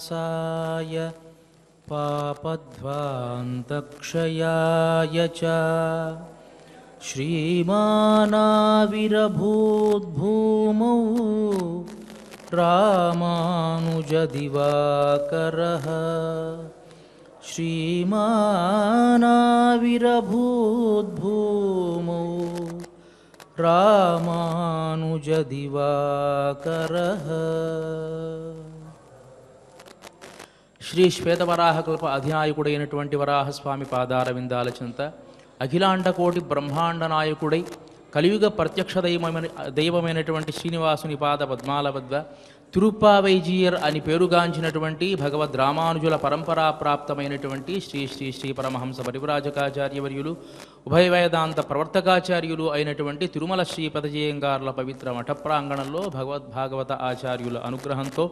विनाशाय पापध्वान्तक्षयाय च श्रीमानाविरभूद्भूमौ रामानुजदिवाकरः श्रीमानाविरभूद्भूमौ रामानुजदिवाकरः। శ్రీ శ్వేతవరాహకల్ప అధినాయకుడైనటువంటి వరాహస్వామి పాదార విందాల చెంత అఖిలాండకోటి బ్రహ్మాండ నాయకుడై కలియుగ ప్రత్యక్ష దైవమైనటువంటి శ్రీనివాసుని పాద పద్మాల వద్ద తిరుప్పావైజీయర్ అని పేరుగాంచినటువంటి భగవద్ రామానుజుల పరంపరా ప్రాప్తమైనటువంటి శ్రీ శ్రీ శ్రీ పరమహంస పరివ్రాజకాచార్యవర్యులు ఉభయ వేదాంత ప్రవర్తకాచార్యులు అయినటువంటి తిరుమల శ్రీ పదజయంగార్ల పవిత్ర మఠ ప్రాంగణంలో భగవద్భాగవత ఆచార్యుల అనుగ్రహంతో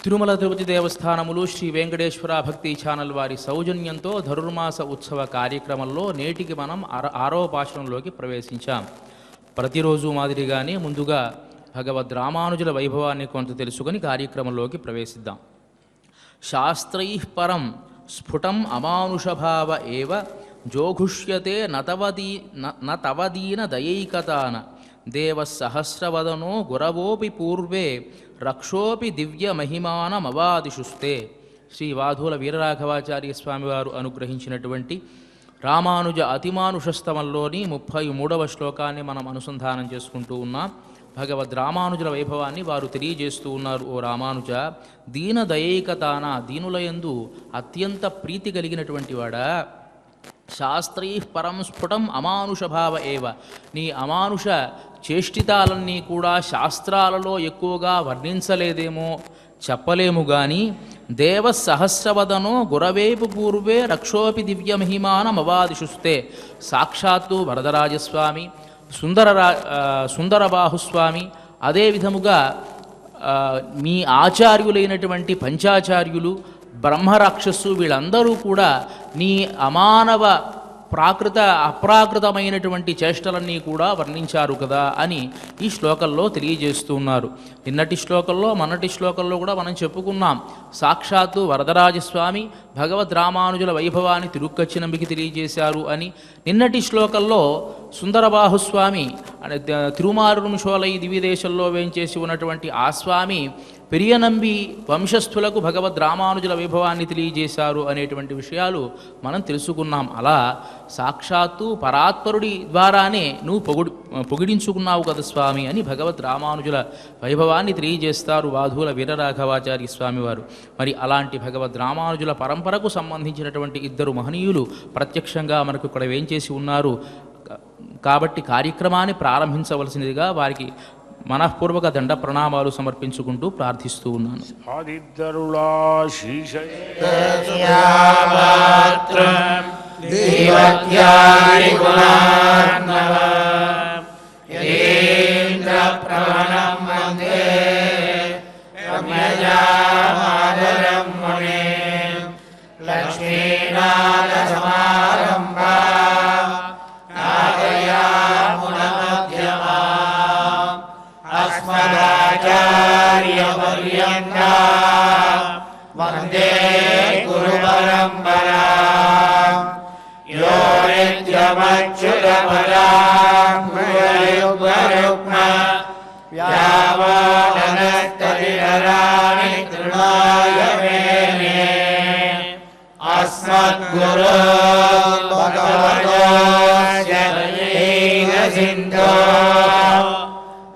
తిరుమల తిరుపతి దేవస్థానములు శ్రీ వెంకటేశ్వర భక్తి ఛానల్ వారి సౌజన్యంతో ధనుర్మాస ఉత్సవ కార్యక్రమంలో నేటికి మనం 6వ పాశురంలోకి ప్రవేశించాం. ప్రతిరోజు మాదిరిగానే ముందుగా భగవద్ రామానుజుల వైభవాన్ని కొంత తెలుసుకొని కార్యక్రమంలోకి ప్రవేశిద్దాం. శాస్త్రైః పరం స్ఫుటం అమానుషభావ ఏవ జోఘుష్యతే నతవదీన దయైకతాన దేవసహస్రవదనో గురవోపి పూర్వే రక్షోపి దివ్య మహిమానమవాదిషుస్తే. శ్రీ వాధూల వీరరాఘవాచార్య స్వామివారు అనుగ్రహించినటువంటి రామానుజ అతిమానుషస్తవంలోని 33వ శ్లోకాన్ని మనం అనుసంధానం చేసుకుంటూ ఉన్నాం. భగవద్ రామానుజుల వైభవాన్ని వారు తెలియజేస్తూ ఉన్నారు. ఓ రామానుజ, దీన దయైకతాన, దీనులయందు అత్యంత ప్రీతి కలిగినటువంటి వాడా, శాస్త్రైః పరం స్ఫుటం అమానుషభావ ఏవ, నీ అమానుష చేష్టితాలన్నీ కూడా శాస్త్రాలలో ఎక్కువగా వర్ణించలేదేమో, చెప్పలేము గాని దేవ సహస్రవదనో గురవేపు పూర్వే రక్షోపి దివ్య మహిమానమవాదిషుస్తే. సాక్షాత్తు వరదరాజస్వామి, సుందరబాహుస్వామి, అదేవిధముగా మీ ఆచార్యులైనటువంటి పంచాచార్యులు, బ్రహ్మరాక్షసు, వీళ్ళందరూ కూడా నీ అమానవ అప్రాకృతమైనటువంటి చేష్టలన్నీ కూడా వర్ణించారు కదా అని ఈ శ్లోకంలో తెలియజేస్తూ ఉన్నారు. నిన్నటి శ్లోకంలో మొన్నటి శ్లోకంలో కూడా మనం చెప్పుకున్నాం. సాక్షాత్తు వరదరాజస్వామి భగవద్ రామానుజుల వైభవాన్ని తిరుక్కచ్చినంబికి తెలియజేశారు అని. నిన్నటి శ్లోకంలో సుందరబాహుస్వామి తిరుమారుంశోలై దివ్యదేశంలో వేంచేసి ఉన్నటువంటి ఆ స్వామి పెరియనంబి వంశస్థులకు భగవద్ రామానుజుల వైభవాన్ని తెలియజేశారు అనేటువంటి విషయాలు మనం తెలుసుకున్నాం. అలా సాక్షాత్తు పరాత్పరుడి ద్వారానే నువ్వు పొగిడించుకున్నావు కదా స్వామి అని భగవద్ రామానుజుల వైభవాన్ని తెలియజేస్తారు వాధూల వీరరాఘవాచార్య స్వామివారు. మరి అలాంటి భగవద్ రామానుజుల పరంపరకు సంబంధించినటువంటి ఇద్దరు మహనీయులు ప్రత్యక్షంగా మనకు ఇక్కడ వేంచేసి ఉన్నారు. కాబట్టి కార్యక్రమాన్ని ప్రారంభించవలసినదిగా వారికి మనఃపూర్వక దండ ప్రణామాలు సమర్పించుకుంటూ ప్రార్థిస్తూ ఉన్నాను. अस्मदाचार्यपर्यन्ता वन्दे गुरुपरम्परा यो नित्यमच्युतपराङ्कुरयुग्मरुग्म व्यावाननस्तदितराणि तृणाय मेने अस्मद्गुरो भगवतोऽस्य दयैकसिन्धो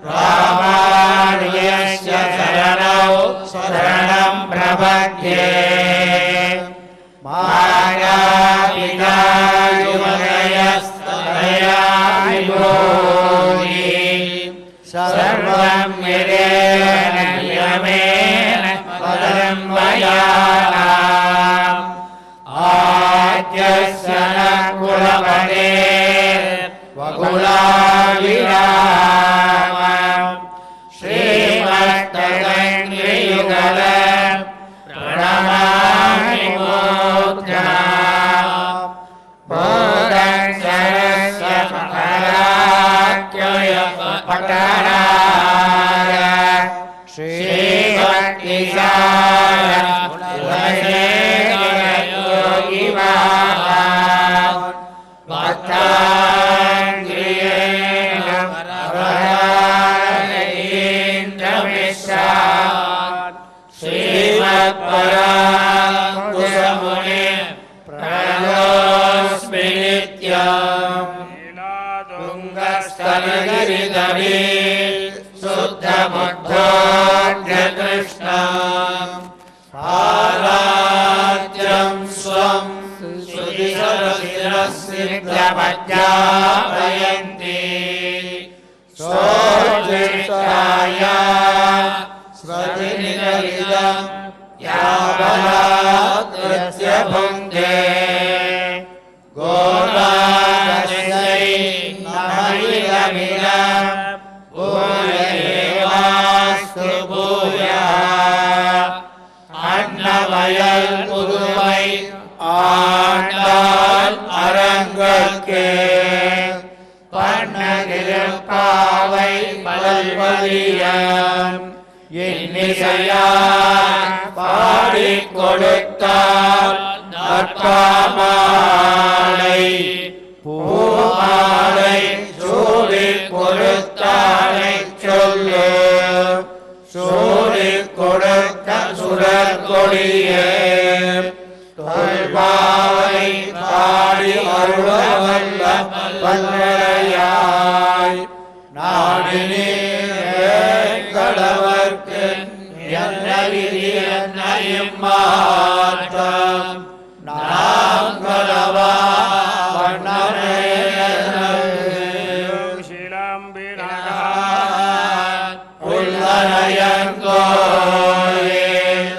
रामानुजस्य शरणौ शरणं प्रपद्ये मातापिता युवतयस्तनया विभूति सर्वं यदेन नियमेन पदन्वयानाम् आद्यस्य न कुलपते वकुलाभिराम श्रीमत्तदङ्घ्रियुगल प्रणमामि मूर्धा बोधक्षरस्य सकलाख्यय पठनाय श्रीभक्तिसार हरिदवे शुद्धमुद्बोध्य कृष्णम् पाराज्यं स्वं श्रुतिसरसिरसिद्धमध्यापयन्ति सोऽज्येष्ठाय स्वतिनिगलिदं यावलाकृत्य भुङ्क्ते गोदानस्यै नमैदमिदं भूयैवास्तु भूयः அன்னவயல் புதுவை ஆண்டாள் அரங்கற்கே பண்ணகிருப்பாவை பல்வலியம் இன்னிசையார் பாடிக் கொடுத்தால் நற்பாமாலை பூமாலை சூடிக் கொடுத்தாலைச் சொல்லு சூடிக் கொடுத்த சுரர் கொடியே தொல்பாவை பாடி அருளவல்ல வல்லரையாய் நாடினே கடவர்க்கு என்ன விதி என்னையும் மாற்றம் நாங்களவா வண்ணனே உள்ளரையன் கோயில்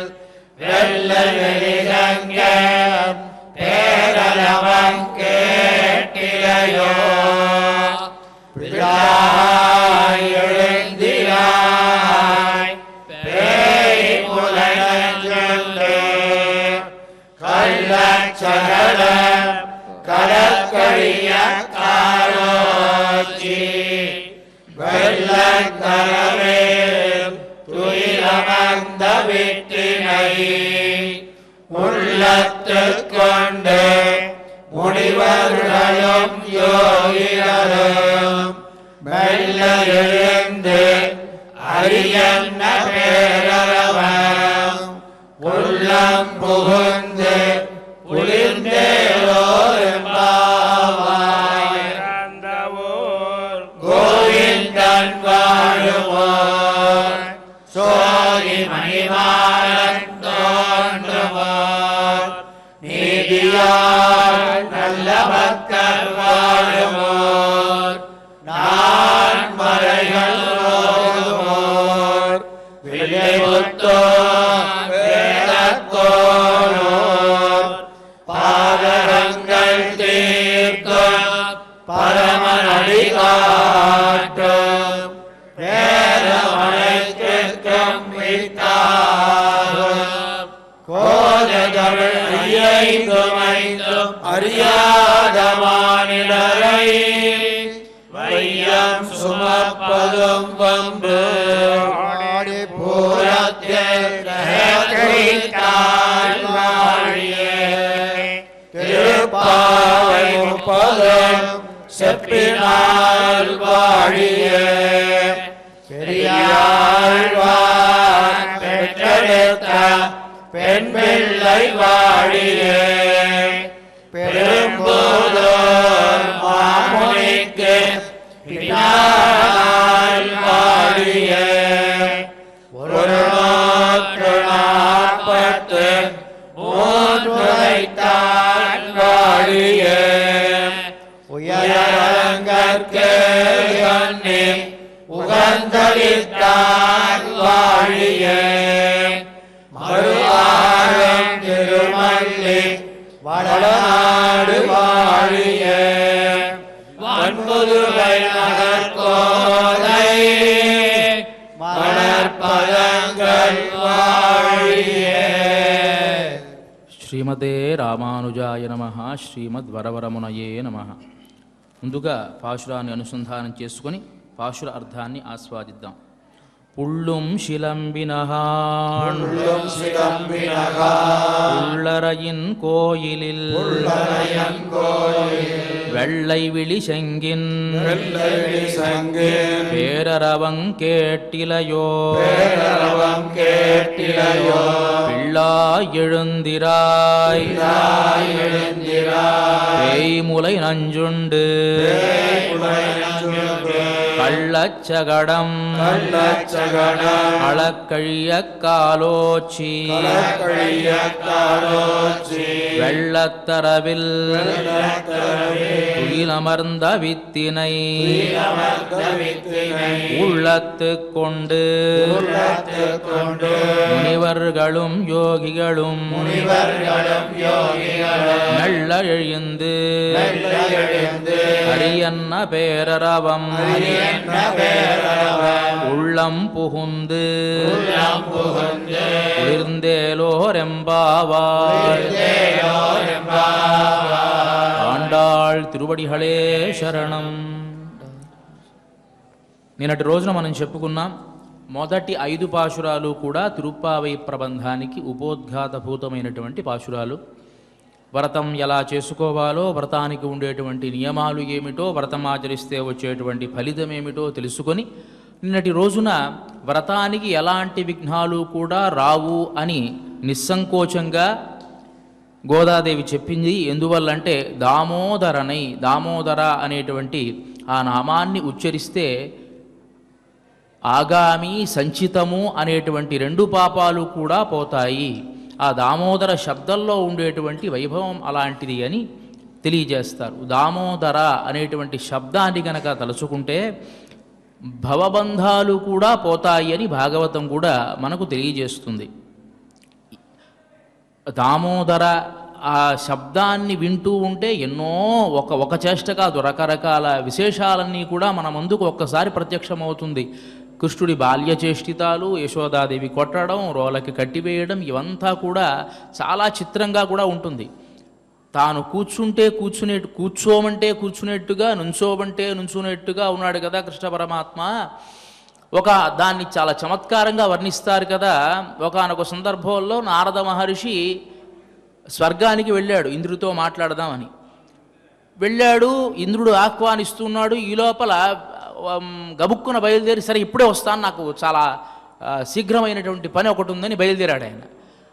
வெள்ளவெளிதங்க பேரலவன் கேட்டிலையோ பிள்ளாய் எழுந்திராய் பேய் புலனஞ்சொல்லே கள்ளச்சகல கடற்கழிய காரோச்சி வெள்ளக்கரவே துயிலமர்ந்த விட்டினை உள்ளத்துக் கொண்டு முனிவர்களும் யோகிகளும் மெல்ல எழுந்து அரியன்ன பேரவம் உள்ளம் புகுந்து குளிர்ந்தேரோரும்பாவாய் கோவிந்தன் வாழுவோர் சோதி மணிமாறன் தோன்றுவோர் நீதியால் நல்ல பக்தர் வாழுவோர் நான் மறைகள் ஓதுவோர் வில்லைபுத்தோர் வேதக்கோளோர் பாதகங்கள் தீர்க்கும் பரமனடி காட்டும் வேதமனைக்கும் வித்தாரும் கோதமிழ் ஐந்தும் அறியாத மாநிலரை வையம் சுமப்பதும் வம்பு பூரத்தில் திருப்பாவை முப்பதும் செப்பினால் வாழிய பெரியாழ்வார் பெற்றெடுத்த பெண் பிள்ளை வாழிய பெரும்போதோர் மாமுனிக்கு பின்னால் வாழிய ஒரு 143 வாழிய உயரங்கற்கே உகந்தளித்தார் வாழிய மறுவாரம் திருமல்லி வளநாடு வாழிய வன்புதுவை நகர்கோதை மலர்பதங்கள் வாழிய. శ్రీమతే రామానుజాయ నమః. శ్రీమద్వరవరమునయే నమః. ముందుగా పాశురాన్ని అనుసంధానం చేసుకొని పాశుర అర్థాన్ని ఆస్వాదిద్దాం. புள்ளும் சிலம்பினகான் உள்ளரையின் கோயிலில் வெள்ளை விழி செங்கின் பேரரவங் கேட்டிலையோ பிள்ளாய் எழுந்திராய் பேய்முலை நஞ்சுண்டு கள்ளச்சகடம் கள்ளச்சகடம் அளக்கழிய காலோச்சி கலக்கழிய காலோச்சி வெள்ளத்தரவில் வெள்ளத்தரவில் துயிலமர்ந்த வித்தினை அமர்ந்த வித்தினை உள்ளத்து கொண்டு உள்ளத்துக் கொண்டு முனிவர்களும் யோகிகளும் முனிவர்களும் யோகிகளும் மெல்ல எழுந்து மெல்ல எழுந்து அரியன்ன பேரரவம் என்ன பேரவம் உள்ளம் புகுந்து உள்ளம் புகுந்து குளிர்ந்தேலோரெம்பாவாய் ఆండాళ్ తిరువడిహళే శరణం. నిన్నటి రోజున మనం చెప్పుకున్నాం మొదటి 5 పాశురాలు కూడా తిరుప్పావై ప్రబంధానికి ఉపోద్ఘాతభూతమైనటువంటి పాశురాలు. వ్రతం ఎలా చేసుకోవాలో, వ్రతానికి ఉండేటువంటి నియమాలు ఏమిటో, వ్రతం ఆచరిస్తే వచ్చేటువంటి ఫలితం ఏమిటో తెలుసుకొని నిన్నటి రోజున వ్రతానికి ఎలాంటి విఘ్నాలు కూడా రావు అని నిస్సంకోచంగా గోదాదేవి చెప్పింది. ఎందువల్లంటే దామోదర అనేటువంటి ఆ నామాన్ని ఉచ్చరిస్తే ఆగామి సంచితము అనేటువంటి 2 పాపాలు కూడా పోతాయి. ఆ దామోదర శబ్దంలో ఉండేటువంటి వైభవం అలాంటిది అని తెలియజేస్తారు. దామోదర అనేటువంటి శబ్దాన్ని గనక తలుచుకుంటే భవబంధాలు కూడా పోతాయి అని భాగవతం కూడా మనకు తెలియజేస్తుంది. దామోదర ఆ శబ్దాన్ని వింటూ ఉంటే ఎన్నో ఒక చేష్ట కాదు, రకరకాల విశేషాలన్నీ కూడా మన ముందుకు ఒక్కసారి ప్రత్యక్షమవుతుంది. కృష్ణుడి బాల్యచేష్టితాలు, యశోదాదేవి కొట్టడం, రోలకి కట్టివేయడం, ఇవంతా కూడా చాలా చిత్రంగా కూడా ఉంటుంది. తాను కూర్చోమంటే కూర్చునేట్టుగా, నుంచోమంటే నుంచునేట్టుగా ఉన్నాడు కదా కృష్ణ పరమాత్మ. దాన్ని చాలా చమత్కారంగా వర్ణిస్తారు కదా. ఒకానొక సందర్భంలో నారద మహర్షి స్వర్గానికి వెళ్ళాడు ఇంద్రుడితో మాట్లాడదామని. వెళ్ళాడు, ఇంద్రుడు ఆహ్వానిస్తున్నాడు. ఈ లోపల గబుక్కున బయలుదేరి, సరే ఇప్పుడే వస్తాను, నాకు చాలా శీఘ్రమైనటువంటి పని ఒకటి ఉందని బయలుదేరాడు ఆయన.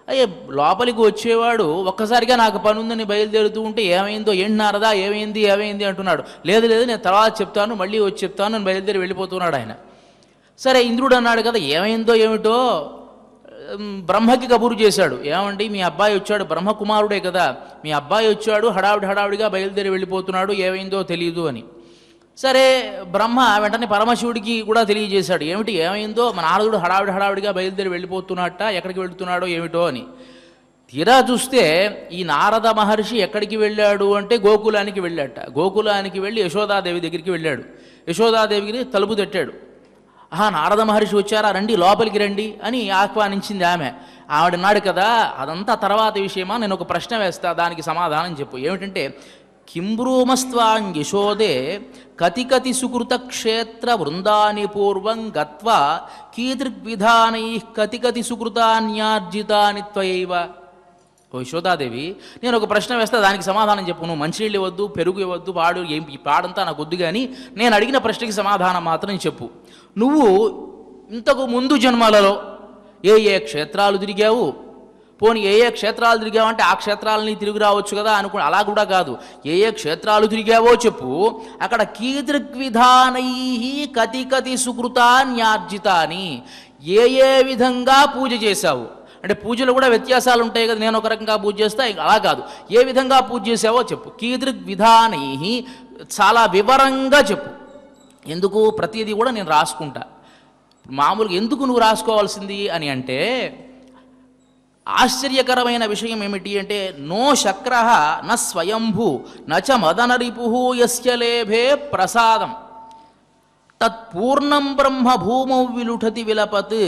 అయ్యే లోపలికి వచ్చేవాడు ఒక్కసారిగా నాకు పని ఉందని బయలుదేరుతూ ఉంటే ఏమైందో, ఏంటి నారదా, ఏమైంది అంటున్నాడు. లేదు నేను తర్వాత చెప్తాను, మళ్ళీ వచ్చి చెప్తాను అని బయలుదేరి వెళ్ళిపోతున్నాడు ఆయన. సరే ఇంద్రుడు అన్నాడు కదా, ఏమైందో ఏమిటో బ్రహ్మకి కబూరు చేశాడు. ఏమండి మీ అబ్బాయి వచ్చాడు, బ్రహ్మకుమారుడే కదా, మీ అబ్బాయి వచ్చాడు, హడావిడిగా బయలుదేరి వెళ్ళిపోతున్నాడు, ఏమైందో తెలియదు అని. సరే బ్రహ్మ వెంటనే పరమశివుడికి కూడా తెలియజేశాడు. ఏమైందో, మన నారదుడు హడావిడిగా బయలుదేరి వెళ్ళిపోతున్నట్ట, ఎక్కడికి వెళుతున్నాడో ఏమిటో అని. తీరా చూస్తే ఈ నారద మహర్షి ఎక్కడికి వెళ్ళాడు అంటే గోకులానికి వెళ్ళాట. గోకులానికి వెళ్ళి యశోదాదేవి దగ్గరికి వెళ్ళాడు. యశోదాదేవికి తలుపు తట్టాడు. నారద మహర్షి వచ్చారా, రండి లోపలికి రండి అని ఆహ్వానించింది ఆమె. ఆవిడన్నాడు కదా, అదంతా తర్వాత విషయమా, నేను ఒక ప్రశ్న వేస్తా, దానికి సమాధానం చెప్పు. ఏమిటంటే, కింబ్రూమస్త్వాం యశోదే కతి సుకృత క్షేత్ర వృందాని పూర్వం గత్వా కీదృగ్విధానై కతి సుకృతాన్యార్జితాని త్వయైవ. ఓ యశోదాదేవి, నేను ఒక ప్రశ్న వేస్తా, దానికి సమాధానం చెప్పు. నువ్వు మంచినీళ్ళు ఇవ్వద్దు, పెరుగు ఇవ్వద్దు, ఈ పాడంతా నాకు వద్దు, కానీ నేను అడిగిన ప్రశ్నకి సమాధానం మాత్రం చెప్పు. నువ్వు ఇంతకు ముందు జన్మలలో ఏ క్షేత్రాలు తిరిగావు? పోనీ ఏ క్షేత్రాలు తిరిగావంటే ఆ క్షేత్రాలని తిరిగి రావచ్చు కదా అలా కూడా కాదు. ఏ క్షేత్రాలు తిరిగావో చెప్పు. అక్కడ కీదృగ్విధానై కతి సుకృతాన్యార్జితాని, ఏ విధంగా పూజ చేశావు అంటే పూజలు కూడా వ్యత్యాసాలు ఉంటాయి కదా. నేను ఒక రకంగా పూజ చేస్తా, అలా కాదు, ఏ విధంగా పూజ చేసావో చెప్పు. కీదృగ్విధానై చాలా వివరంగా చెప్పు. ఎందుకు? ప్రతిదీ కూడా నేను రాసుకుంటా. మామూలుగా ఎందుకు నువ్వు రాసుకోవాల్సింది అని అంటే, ఆశ్చర్యకరమైన విషయం ఏమిటి అంటే, నో శక్ర న స్వయంభూ నచ మదనరిపు యస్య లేభే ప్రసాదం తత్పూర్ణం బ్రహ్మ భూమౌ విలుఠతి విలపత్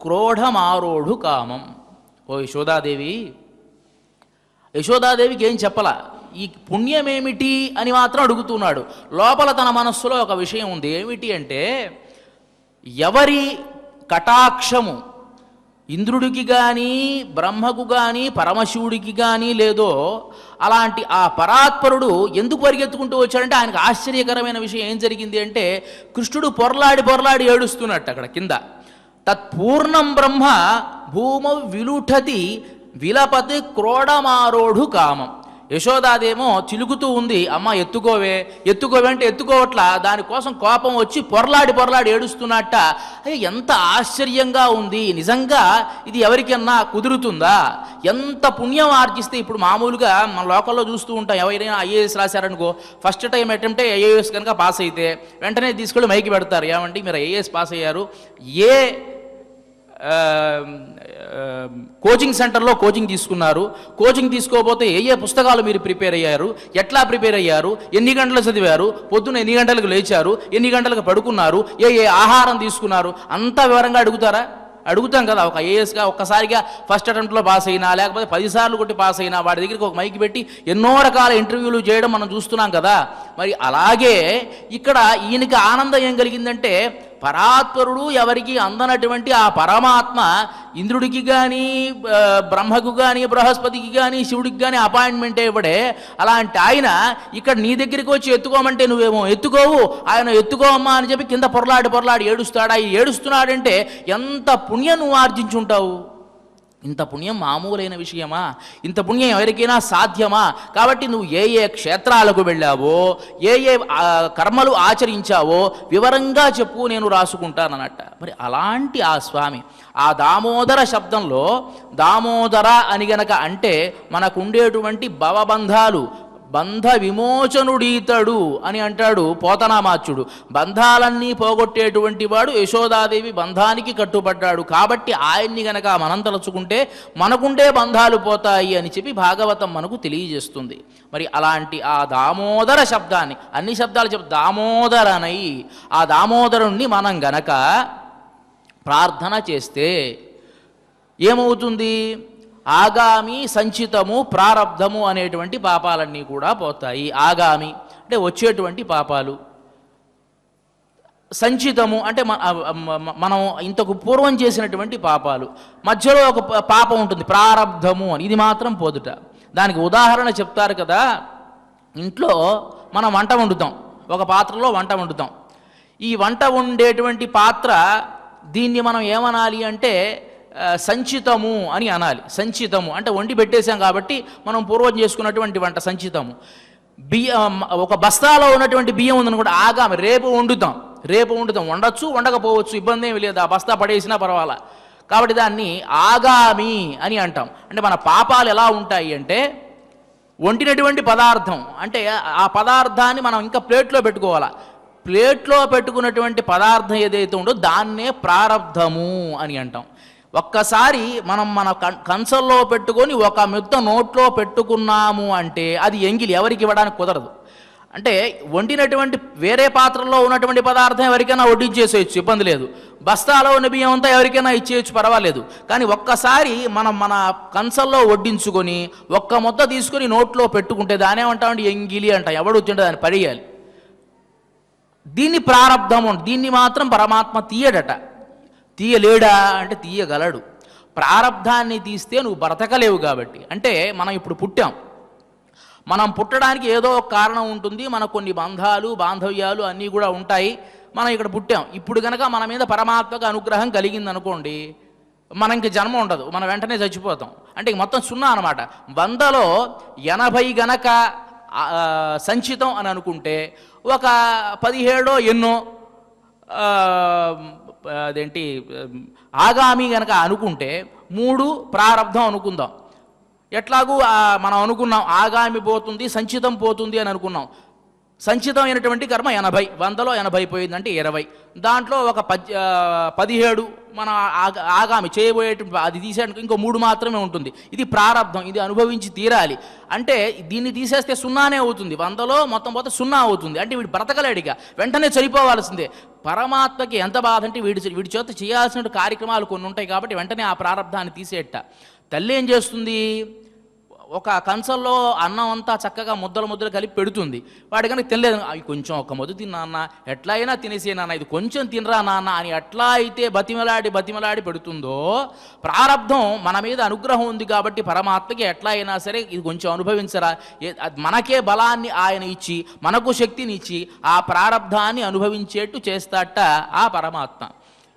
క్రోఢమారోఢు కామం. ఓ యశోదాదేవికి ఏం చెప్పలా, ఈ పుణ్యమేమిటి అని మాత్రం అడుగుతున్నాడు. లోపల తన మనస్సులో ఒక విషయం ఉంది. ఏమిటి అంటే, ఎవరి కటాక్షము ఇంద్రుడికి కానీ బ్రహ్మకు కానీ పరమశివుడికి కానీ లేదో, అలాంటి ఆ పరాత్పరుడు ఎందుకు పరిగెత్తుకుంటూ వచ్చాడంటే, ఆయనకు ఆశ్చర్యకరమైన విషయం ఏం జరిగింది అంటే, కృష్ణుడు పొరలాడి ఏడుస్తున్నట్టు అక్కడ కింద. తత్పూర్ణం బ్రహ్మ భూమౌ విలుఠతి విలపతి క్రోడమారోఢు కామం. యశోదాదేమో చిలుకుతూ ఉంది, అమ్మ ఎత్తుకోవే ఎత్తుకోవే అంటే ఎత్తుకోవట్లా, దానికోసం కోపం వచ్చి పొరలాడి ఏడుస్తున్నట్ట. ఎంత ఆశ్చర్యంగా ఉంది, నిజంగా ఇది ఎవరికన్నా కుదురుతుందా? ఎంత పుణ్యం ఆర్జిస్తే, ఇప్పుడు మామూలుగా మన లోకల్లో చూస్తూ ఉంటాం, ఎవరైనా ఐఏఎస్ రాశారనుకో, ఫస్ట్ టైం అటెంప్టే ఐఏఎస్ కనుక పాస్ అయితే వెంటనే తీసుకెళ్ళి మైకి పెడతారు, ఏమంటే మీరు ఐఏఎస్ పాస్ అయ్యారు, ఏ కోచింగ్ సెంటర్లో కోచింగ్ తీసుకున్నారు, కోచింగ్ తీసుకోకపోతే ఏ పుస్తకాలు మీరు ప్రిపేర్ అయ్యారు, ఎట్లా ప్రిపేర్ అయ్యారు, ఎన్ని గంటలు చదివారు, పొద్దున్న ఎన్ని గంటలకు లేచారు, ఎన్ని గంటలకు పడుకున్నారు, ఏ ఆహారం తీసుకున్నారు, అంతా వివరంగా అడుగుతారా? అడుగుతాం కదా. ఒక ఐఏఎస్గా ఒక్కసారిగా ఫస్ట్ అటెంప్ట్లో పాస్ అయినా, లేకపోతే 10 సార్లు కొట్టి పాస్ అయినా వాడి దగ్గరికి ఒక మైకి పెట్టి ఎన్నో రకాల ఇంటర్వ్యూలు చేయడం మనం చూస్తున్నాం కదా. మరి అలాగే ఇక్కడ ఈయనకి ఆనందం ఏం కలిగిందంటే, పరాత్పరుడు ఎవరికి అందనటువంటి ఆ పరమాత్మ ఇంద్రుడికి కానీ, బ్రహ్మకు కానీ, బృహస్పతికి కానీ, శివుడికి కానీ అపాయింట్మెంట్ ఇవ్వడే, అలాంటి ఆయన ఇక్కడ నీ దగ్గరికి వచ్చి ఎత్తుకోమంటే నువ్వేమో ఎత్తుకోవు, ఆయన ఎత్తుకోమ్మా అని చెప్పి కింద పొరలాడి ఏడుస్తాడా? ఏడుస్తున్నాడంటే ఎంత పుణ్యం నువ్వు ఆర్జించుంటావు. ఇంత పుణ్యం మామూలైన విషయమా? ఇంత పుణ్యం ఎవరికైనా సాధ్యమా? కాబట్టి నువ్వు ఏ క్షేత్రాలకు వెళ్ళావో, ఏ కర్మలు ఆచరించావో వివరంగా చెప్పు, నేను రాసుకుంటానన్నట్ట. మరి అలాంటి ఆ స్వామి ఆ దామోదర శబ్దంలో దామోదర అని గనక అంటే మనకు ఉండేటువంటి భవబంధాలు, బంధ విమోచనుడీతడు అని అంటాడు పోతనామాచ్యుడు. బంధాలన్నీ పోగొట్టేటువంటి వాడు యశోదాదేవి బంధానికి కట్టుబడ్డాడు. కాబట్టి ఆయన్ని గనక మనం తలుచుకుంటే మనకుండే బంధాలు పోతాయి అని చెప్పి భాగవతం మనకు తెలియజేస్తుంది. మరి అలాంటి ఆ దామోదర శబ్దాన్ని, అన్ని శబ్దాలు దామోదరనై ఆ దామోదరుణ్ణి మనం గనక ప్రార్థన చేస్తే ఏమవుతుంది? ఆగామి, సంచితము, ప్రారబ్ధము అనేటువంటి పాపాలన్నీ కూడా పోతాయి. ఆగామి అంటే వచ్చేటువంటి పాపాలు, సంచితము అంటే మనం ఇంతకు పూర్వం చేసినటువంటి పాపాలు, మధ్యలో ఒక పాపం ఉంటుంది ప్రారబ్ధము అని, ఇది మాత్రం పోదుట. దానికి ఉదాహరణ చెప్తారు కదా, ఇంట్లో మనం వంట వండుతాం, ఒక పాత్రలో వంట వండుతాం. ఈ వంట వండేటువంటి పాత్ర దీన్ని మనం ఏమనాలి అంటే సంచితము అని అనాలి. సంచితము అంటే వండి పెట్టేశాం కాబట్టి మనం పూర్వం చేసుకున్నటువంటి వంట సంచితము. బియ్యం ఒక బస్తాలో ఉన్నటువంటి బియ్యం ఉందని కూడా ఆగామి, రేపు వండుతాం, వండొచ్చు వండకపోవచ్చు, ఇబ్బంది ఏమి లేదు, ఆ బస్తా పడేసినా పర్వాలా. కాబట్టి దాన్ని ఆగామి అని అంటాం. అంటే మన పాపాలు ఎలా ఉంటాయి అంటే, వండినటువంటి పదార్థం అంటే ఆ పదార్థాన్ని మనం ఇంకా ప్లేట్లో పెట్టుకోవాలా, ప్లేట్లో పెట్టుకున్నటువంటి పదార్థం ఏదైతే ఉందో దాన్నే ప్రారబ్ధము అని అంటాం. ఒక్కసారి మనం మన కంచంలో పెట్టుకొని ఒక ముద్ద నోట్లో పెట్టుకున్నాము అంటే అది ఎంగిలి, ఎవరికి ఇవ్వడానికి కుదరదు. అంటే వండినటువంటి వేరే పాత్రలో ఉన్నటువంటి పదార్థం ఎవరికైనా వడ్డించేసేయచ్చు, ఇబ్బంది లేదు. బస్తాలో ఉన్న బియ్యం అంతా ఎవరికైనా ఇచ్చేయచ్చు, పర్వాలేదు. కానీ ఒక్కసారి మనం మన కంచంలో వడ్డించుకొని ఒక్క ముద్ద తీసుకొని నోట్లో పెట్టుకుంటే దానేమంటామంటే ఎంగిలి అంటాం. ఎవడు వచ్చింటే దాన్ని పడేయాలి. దీన్ని ప్రారబ్ధము, దీన్ని మాత్రం పరమాత్మ తీయడట. తీయలేడా అంటే తీయగలడు. ప్రారబ్ధాన్ని తీస్తే నువ్వు బ్రతకలేవు. కాబట్టి అంటే మనం ఇప్పుడు పుట్టాం, మనం పుట్టడానికి ఏదో ఒక కారణం ఉంటుంది, మనకు కొన్ని బంధాలు బాంధవ్యాలు అన్నీ కూడా ఉంటాయి. మనం ఇక్కడ పుట్టాం, ఇప్పుడు కనుక మన మీద పరమాత్మకు అనుగ్రహం కలిగింది అనుకోండి, మనకి జన్మ ఉండదు, మనం వెంటనే చచ్చిపోతాం. అంటే మొత్తం 0 అనమాట. 100లో 80 గనక సంచితం అని అనుకుంటే, ఒక 17 ఎన్నో అదేంటి ఆగామి గనక అనుకుంటే 3 ప్రారబ్ధం అనుకుందాం. ఎట్లాగూ మనం అనుకున్నాం ఆగామి పోతుంది, సంచితం పోతుంది అని అనుకున్నాం. సంచితం అయినటువంటి కర్మ 80, 100లో 80 పోయిందంటే 20. దాంట్లో ఒక 17 మన ఆగామి చేయబోయేటువంటి అది తీసేయడానికి ఇంకో 3 మాత్రమే ఉంటుంది. ఇది ప్రారబ్ధం, ఇది అనుభవించి తీరాలి. అంటే దీన్ని తీసేస్తే 0నే అవుతుంది, 100లో మొత్తం పోతే 0 అవుతుంది. అంటే వీడు బ్రతకలేడిగా, వెంటనే చనిపోవాల్సిందే. పరమాత్మకి ఎంత బాధ అంటే వీడి చేత చేయాల్సిన కార్యక్రమాలు కొన్ని ఉంటాయి కాబట్టి వెంటనే ఆ ప్రారబ్ధాన్ని తీసేట. తల్లి ఏం చేస్తుంది, ఒక కంచంలో అన్నం అంతా చక్కగా ముద్దలు కలిపి పెడుతుంది. వాడి కనుక తినలేదు, అవి కొంచెం ఒక ముద్ద తిన్నా, ఎట్లా అయినా తినేసే నాన్న, ఇది కొంచెం తినరా నాన్న అని ఎట్లా అయితే బతిమలాడి పెడుతుందో, ప్రారబ్ధం మన మీద అనుగ్రహం ఉంది కాబట్టి పరమాత్మకి ఎట్లా అయినా సరే ఇది కొంచెం అనుభవించరా, మనకే బలాన్ని ఆయన ఇచ్చి మనకు శక్తిని ఇచ్చి ఆ ప్రారబ్ధాన్ని అనుభవించేట్టు చేస్తాట ఆ పరమాత్మ.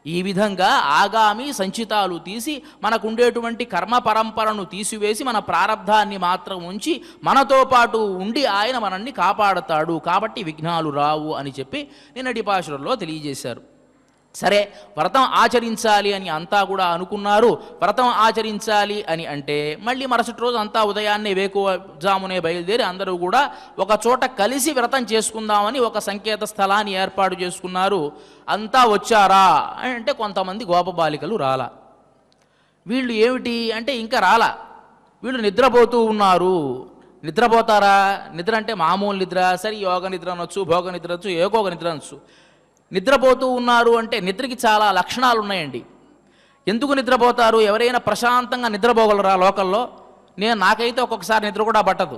ఈ విధంగా ఆగామి సంచితాలు తీసి మనకుండేటువంటి కర్మ పరంపరను తీసివేసి మన ప్రారంధాన్ని మాత్రం ఉంచి మనతో పాటు ఉండి ఆయన మనల్ని కాపాడతాడు, కాబట్టి విఘ్నాలు రావు అని చెప్పి నిన్నటి పాశురంలో తెలియజేశారు. సరే, వ్రతం ఆచరించాలి అని అంతా కూడా అనుకున్నారు. వ్రతం ఆచరించాలి అని అంటే మళ్ళీ మరుసటి రోజు అంతా ఉదయాన్నే వేకువజామునే బయలుదేరి అందరూ కూడా ఒక చోట కలిసి వ్రతం చేసుకుందామని ఒక సంకేత స్థలాన్ని ఏర్పాటు చేసుకున్నారు. అంతా వచ్చారా అంటే కొంతమంది గోపబాలికలు రాలా. వీళ్ళు ఏమిటి అంటే ఇంకా రాలా, వీళ్ళు నిద్రపోతూ ఉన్నారు. నిద్రపోతారా? నిద్ర అంటే మామూలు నిద్ర, సరే యోగ నిద్ర అనొచ్చు, భోగ నిద్ర అనొచ్చు, ఏకోగ నిద్ర అనొచ్చు. నిద్రపోతూ ఉన్నారు అంటే నిద్రకి చాలా లక్షణాలు ఉన్నాయండి. ఎందుకు నిద్రపోతారు? ఎవరైనా ప్రశాంతంగా నిద్రపోగలరా లోకల్లో? నాకైతే ఒక్కొక్కసారి నిద్ర కూడా పట్టదు.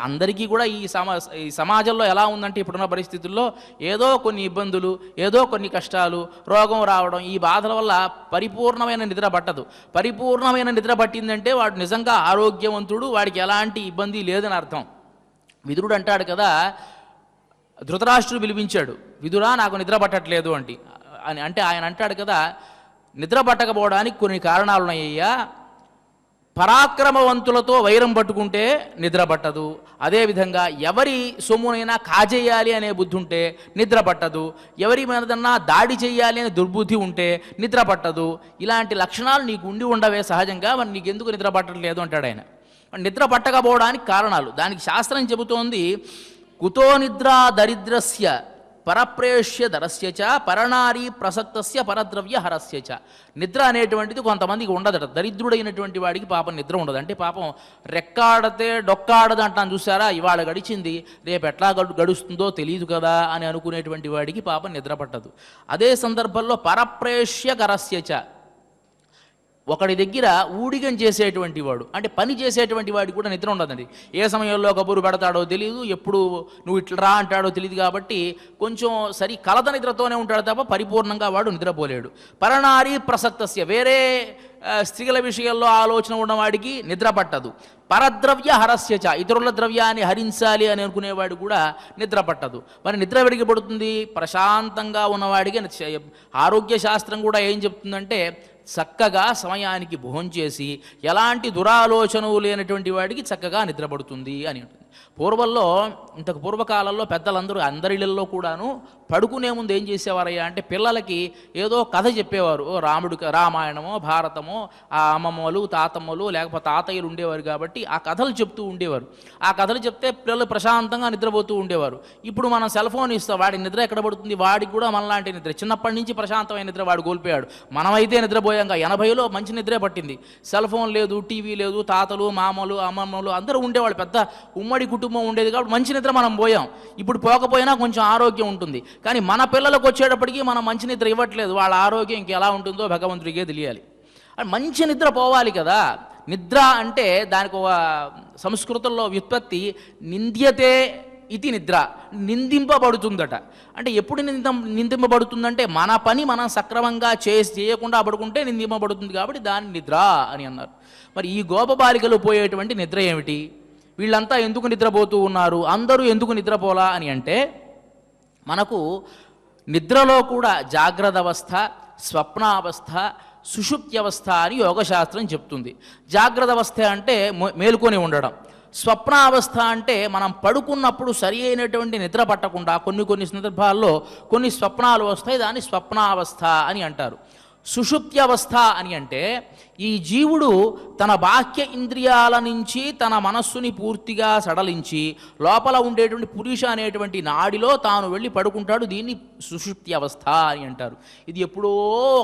అందరికీ కూడా ఈ సమాజంలో ఎలా ఉందంటే ఇప్పుడున్న పరిస్థితుల్లో ఏదో కొన్ని ఇబ్బందులు, ఏదో కొన్ని కష్టాలు, రోగం రావడం, ఈ బాధల వల్ల పరిపూర్ణమైన నిద్ర పట్టదు. పరిపూర్ణమైన నిద్ర పట్టిందంటే వాడు నిజంగా ఆరోగ్యవంతుడు, వాడికి ఎలాంటి ఇబ్బంది లేదని అర్థం. విదురుడు అంటాడు కదా, ధృతరాష్ట్రుడు పిలిపించాడు, విదురా నాకు నిద్ర పట్టట్లేదు అంటే ఆయన అంటాడు కదా, నిద్ర పట్టకపోవడానికి కొన్ని కారణాలు ఉన్నాయ్యా. పరాక్రమవంతులతో వైరం పట్టుకుంటే నిద్ర పట్టదు. అదేవిధంగా ఎవరి సొమ్మునైనా కాజేయాలి అనే బుద్ధి ఉంటే నిద్ర పట్టదు. ఎవరి మీదన్నా దాడి చేయాలి అనే దుర్బుద్ధి ఉంటే నిద్ర పట్టదు. ఇలాంటి లక్షణాలు నీకు ఉండి ఉండవే సహజంగా, మరి నీకెందుకు నిద్ర పట్టట్లేదు అంటాడు ఆయన. నిద్ర పట్టకపోవడానికి కారణాలు దానికి శాస్త్రం చెబుతోంది. కుతో నిద్రా దరిద్రస్య పరప్రేష్య దరస్య చ పరనారీ ప్రసక్తస్య పరద్రవ్య హరస్య చ. నిద్ర అనేటువంటిది కొంతమందికి ఉండదట. దరిద్రుడైనటువంటి వాడికి పాపం నిద్ర ఉండదు. అంటే పాపం రెక్కాడితే డొక్కాడదు అంటాను చూసారా, ఇవాళ గడిచింది రేపు ఎట్లా గడుస్తుందో తెలియదు కదా అని అనుకునేటువంటి వాడికి పాపం నిద్ర పట్టదు. అదే సందర్భంలో పరప్రేష్య కరస్య చ, ఒకడి దగ్గర ఊడిగం చేసేటువంటి వాడు అంటే పని చేసేటువంటి వాడికి కూడా నిద్ర ఉండదండి. ఏ సమయంలో కబురు పెడతాడో తెలియదు, ఎప్పుడు నువ్వు ఇట్లా రా అంటాడో తెలియదు. కాబట్టి కొంచెం కలత నిద్రతోనే ఉంటాడు తప్ప పరిపూర్ణంగా వాడు నిద్రపోలేడు. పరనారీ ప్రసక్తస్య, వేరే స్త్రీల విషయాల్లో ఆలోచన ఉన్నవాడికి నిద్ర పట్టదు. పరద్రవ్య హరస్యచ, ఇతరుల ద్రవ్యాన్ని హరించాలి అని అనుకునేవాడు కూడా నిద్ర పట్టదు. మరి నిద్ర వెడికి పడుతుంది ప్రశాంతంగా ఉన్నవాడికి. ఆరోగ్య శాస్త్రం కూడా ఏం చెప్తుందంటే చక్కగా సమయానికి భోంచేసి ఎలాంటి దురాలోచనలు లేనటువంటి వాడికి చక్కగా నిద్రపడుతుంది అని ఉంటుంది. పూర్వంలో ఇంతకు పూర్వకాలంలో పెద్దలందరూ అందరిళ్ళల్లో కూడాను పడుకునే ముందు ఏం చేసేవారయ్యా అంటే పిల్లలకి ఏదో కథ చెప్పేవారు. రామాయణమో భారతమో, ఆ అమ్మమ్మలు తాతమ్మలు లేకపోతే తాతయ్యలు ఉండేవారు కాబట్టి ఆ కథలు చెప్తూ ఉండేవారు. ఆ కథలు చెప్తే పిల్లలు ప్రశాంతంగా నిద్రపోతూ ఉండేవారు. ఇప్పుడు మనం సెల్ ఫోన్ ఇస్తాం, వాడి నిద్ర ఎక్కడ పడుతుంది? వాడికి కూడా మనలాంటి నిద్ర, చిన్నప్పటి నుంచి ప్రశాంతమైన నిద్ర వాడు కోల్పోయాడు. మనమైతే నిద్రపోయాంగా 80లో మంచి నిద్రే పట్టింది. సెల్ ఫోన్ లేదు, టీవీ లేదు, తాతలు మామలు అమ్మమ్మలు అందరూ ఉండేవాళ్ళు, పెద్ద ఉమ్మడి కుటుంబం ఉండేది కాబట్టి మంచి నిద్ర మనం పోయాం. ఇప్పుడు పోకపోయినా కొంచెం ఆరోగ్యం ఉంటుంది. కానీ మన పిల్లలకు వచ్చేటప్పటికి మనం మంచి నిద్ర ఇవ్వట్లేదు. వాళ్ళ ఆరోగ్యం ఇంకెలా ఉంటుందో భగవంతుడికే తెలియాలి. మంచి నిద్ర పోవాలి కదా. నిద్ర అంటే దానికి ఒక సంస్కృతంలో వ్యుత్పత్తి నింద్యతే ఇది నిద్ర, నిందింపబడుతుందట. అంటే ఎప్పుడు నిందింపబడుతుందంటే మన పని మనం సక్రమంగా చేయకుండా పడుకుంటే నిందింపబడుతుంది కాబట్టి దాన్ని నిద్ర అని అన్నారు. మరి ఈ గోపబాలికలు పోయేటువంటి నిద్ర ఏమిటి? వీళ్ళంతా ఎందుకు నిద్రపోతూ ఉన్నారు? అందరూ ఎందుకు నిద్రపోలా అని అంటే మనకు నిద్రలో కూడా జాగ్రత్త అవస్థ, స్వప్నావస్థ, సుషుప్త్యవస్థ అని యోగశాస్త్రం చెప్తుంది. జాగ్రత్త అవస్థ అంటే మేలుకొని ఉండడం, స్వప్నావస్థ అంటే మనం పడుకున్నప్పుడు సరి అయినటువంటి నిద్ర పట్టకుండా కొన్ని సందర్భాల్లో కొన్ని స్వప్నాలు వస్తాయి, దాన్ని స్వప్నావస్థ అని అంటారు. సుషుప్త్యవస్థ అని అంటే ఈ జీవుడు తన బాహ్య ఇంద్రియాల నుంచి తన మనస్సుని పూర్తిగా సడలించి లోపల ఉండేటువంటి పురుష అనేటువంటి నాడిలో తాను వెళ్ళి పడుకుంటాడు. దీన్ని సుషుప్తి అవస్థ అని అంటారు. ఇది ఎప్పుడో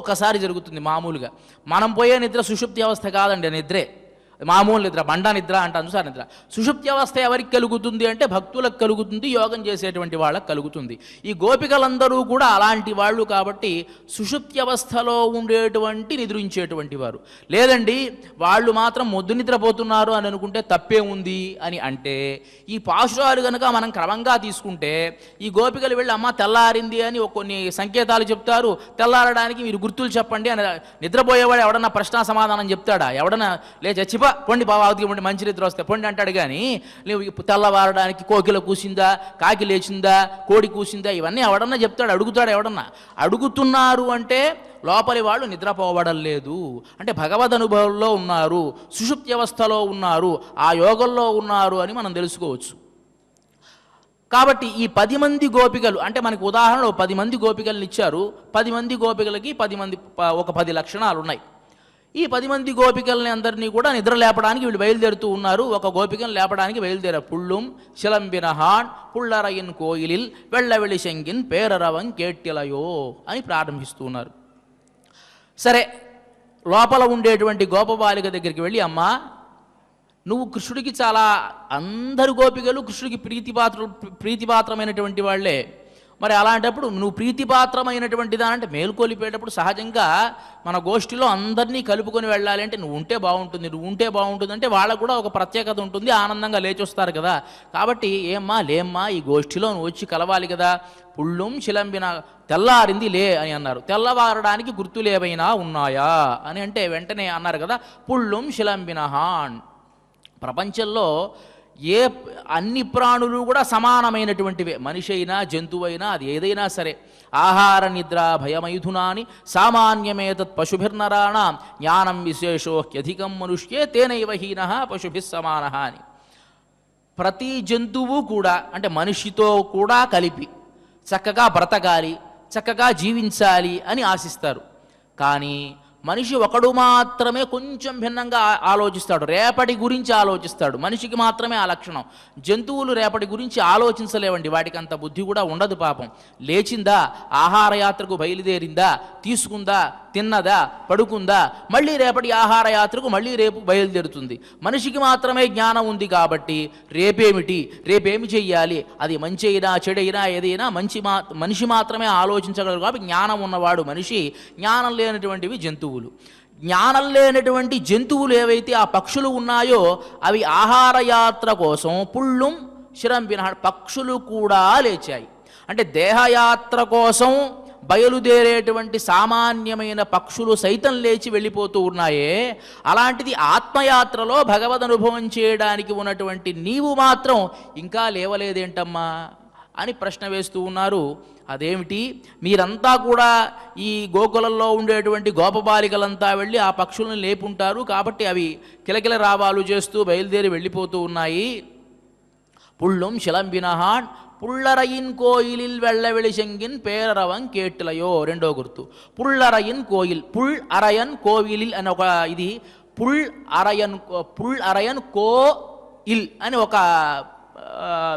ఒకసారి జరుగుతుంది మామూలుగా. మనం పోయే నిద్ర సుషుప్తి అవస్థ కాదండి, నిద్రే మామూలు నిద్ర, బండా నిద్ర అంటాను చూసారు. నిద్ర సుషుప్తి అవస్థ ఎవరికి కలుగుతుంది అంటే భక్తులకు కలుగుతుంది, యోగం చేసేటువంటి వాళ్ళకి కలుగుతుంది. ఈ గోపికలందరూ కూడా అలాంటి వాళ్ళు కాబట్టి సుషుప్తి అవస్థలో ఉండేటువంటి నిద్రించేటువంటి వారు. లేదండి వాళ్ళు మాత్రం మొద్దు నిద్రపోతున్నారు అని అనుకుంటే తప్పే ఉంది అని అంటే ఈ పాశురాలు కనుక మనం క్రమంగా తీసుకుంటే ఈ గోపికలు వెళ్ళి అమ్మ తెల్లారింది అని కొన్ని సంకేతాలు చెప్తారు. తెల్లారడానికి మీరు గుర్తులు చెప్పండి అని నిద్రపోయేవాడు ఎవడన్నా ప్రశ్న సమాధానం చెప్తాడా? ఎవడన్నా చచ్చిపో పొండి బావ అవతికి పొండి మంచి నిద్ర వస్తే పొండి అంటాడు. కానీ నువ్వు తెల్లవారడానికి కోకిల కూసిందా, కాకి లేచిందా, కోడి కూసిందా, ఇవన్నీ ఎవడన్నా చెప్తాడు, అడుగుతాడు ఎవడన్నా. అడుగుతున్నారు అంటే లోపలి వాళ్ళు నిద్రపోవడం లేదు, అంటే భగవద్ అనుభవంలో ఉన్నారు, సుషుప్తి వ్యవస్థలో ఉన్నారు, ఆ యోగంలో ఉన్నారు అని మనం తెలుసుకోవచ్చు. కాబట్టి ఈ 10 మంది గోపికలు అంటే మనకు ఉదాహరణలో 10 మంది గోపికలను ఇచ్చారు. 10 మంది గోపికలకి 10 లక్షణాలు ఉన్నాయి. ఈ 10 మంది గోపికల్ని అందరినీ కూడా నిద్ర లేపడానికి వీళ్ళు బయలుదేరుతూ ఉన్నారు. ఒక గోపికను లేపడానికి బయలుదేరారు. పుళ్ళుం శిలంబినహాన్ పుళ్ళరయిన్ కోయిలిల్ వెళ్ళవెళి శంగిన్ పేరరవం కేట్టిలయో అని ప్రారంభిస్తూ ఉన్నారు. సరే, లోపల ఉండేటువంటి గోపబాలిక దగ్గరికి వెళ్ళి, అమ్మా నువ్వు కృష్ణుడికి చాలా, అందరు గోపికలు కృష్ణుడికి ప్రీతిపాత్రమైనటువంటి వాళ్ళే, మరి అలాంటప్పుడు నువ్వు ప్రీతిపాత్రమైనటువంటిదా అంటే మేలుకొలిపేటప్పుడు సహజంగా మన గోష్ఠిలో అందరినీ కలుపుకొని వెళ్ళాలి అంటే నువ్వు ఉంటే బాగుంటుంది అంటే వాళ్ళకు కూడా ఒక ప్రత్యేకత ఉంటుంది, ఆనందంగా లేచొస్తారు కదా. కాబట్టి ఏమ్మా లేమ్మా, ఈ గోష్ఠిలో నువ్వు వచ్చి కలవాలి కదా. పుళ్ళుం శిలంబిన తెల్లారింది లే అని అన్నారు. తెల్లవారడానికి గుర్తులు ఏవైనా ఉన్నాయా అని అంటే వెంటనే అన్నారు కదా, పుళ్ళుం శిలంబినహాన్. ప్రపంచంలో అన్ని ప్రాణులు కూడా సమానమైనటువంటివే, మనిషి అయినా జంతువైనా అది ఏదైనా సరే. ఆహార నిద్ర భయమైథునాని సామాన్యమేతత్ పశుభిర్నరాణాం జ్ఞానం విశేషోహ్యధికం మనుష్యే తేనైవ హీనః పశుభిః సమానః అని. ప్రతి జంతువు కూడా అంటే మనిషితో కూడా కలిపి చక్కగా బ్రతకాలి, చక్కగా జీవించాలి అని ఆశిస్తారు. కానీ మనిషి ఒకడు మాత్రమే కొంచెం భిన్నంగా ఆలోచిస్తాడు, రేపటి గురించి ఆలోచిస్తాడు. మనిషికి మాత్రమే ఆ లక్షణం. జంతువులు రేపటి గురించి ఆలోచించలేవండి, వాటికి అంత బుద్ధి కూడా ఉండదు. పాపం లేచిందా, ఆహార యాత్రకు బయలుదేరిందా, తీసుకుందా, తిన్నదా, పడుకుందా, మళ్ళీ రేపటి ఆహార యాత్రకు మళ్ళీ రేపు బయలుదేరుతుంది. మనిషికి మాత్రమే జ్ఞానం ఉంది కాబట్టి రేపేమి చెయ్యాలి, అది మంచి అయినా చెడైనా ఏదైనా మనిషి మాత్రమే ఆలోచించగలరు. కాబట్టి జ్ఞానం ఉన్నవాడు మనిషి, జ్ఞానం లేనటువంటివి జంతువులు. జ్ఞానం లేనటువంటి జంతువులు ఏవైతే ఆ పక్షులు ఉన్నాయో అవి ఆహార యాత్ర కోసం పుళ్ళుం శిరంబిన పక్షులు కూడా లేచాయి. అంటే దేహయాత్ర కోసం బయలుదేరేటువంటి సామాన్యమైన పక్షులు సైతం లేచి వెళ్ళిపోతూ ఉన్నాయే, అలాంటిది ఆత్మయాత్రలో భగవద్ అనుభవం చేయడానికి ఉన్నటువంటి నీవు మాత్రం ఇంకా లేవలేదేంటమ్మా అని ప్రశ్న వేస్తూ ఉన్నారు. అదేమిటి, మీరంతా కూడా ఈ గోకులంలో ఉండేటువంటి గోపబాలికలంతా వెళ్ళి ఆ పక్షులను లేపుంటారు కాబట్టి అవి కిలకిల రావాలు చేస్తూ బయలుదేరి వెళ్ళిపోతూ ఉన్నాయి. పుళ్ళుం శిలంబినహాన్ పుళ్ళరయిన్ కోయిలిల్ వెళ్ళవెళి శంగిన్ పేరరవం కేట్టిలయో. రెండో గుర్తు పుళ్ళరయిన్ కోయిల్, పుల్ అరయన్ కోవిలిల్ అని ఒక ఇది, పుల్ అరయన్ కోయిల్ అని ఒక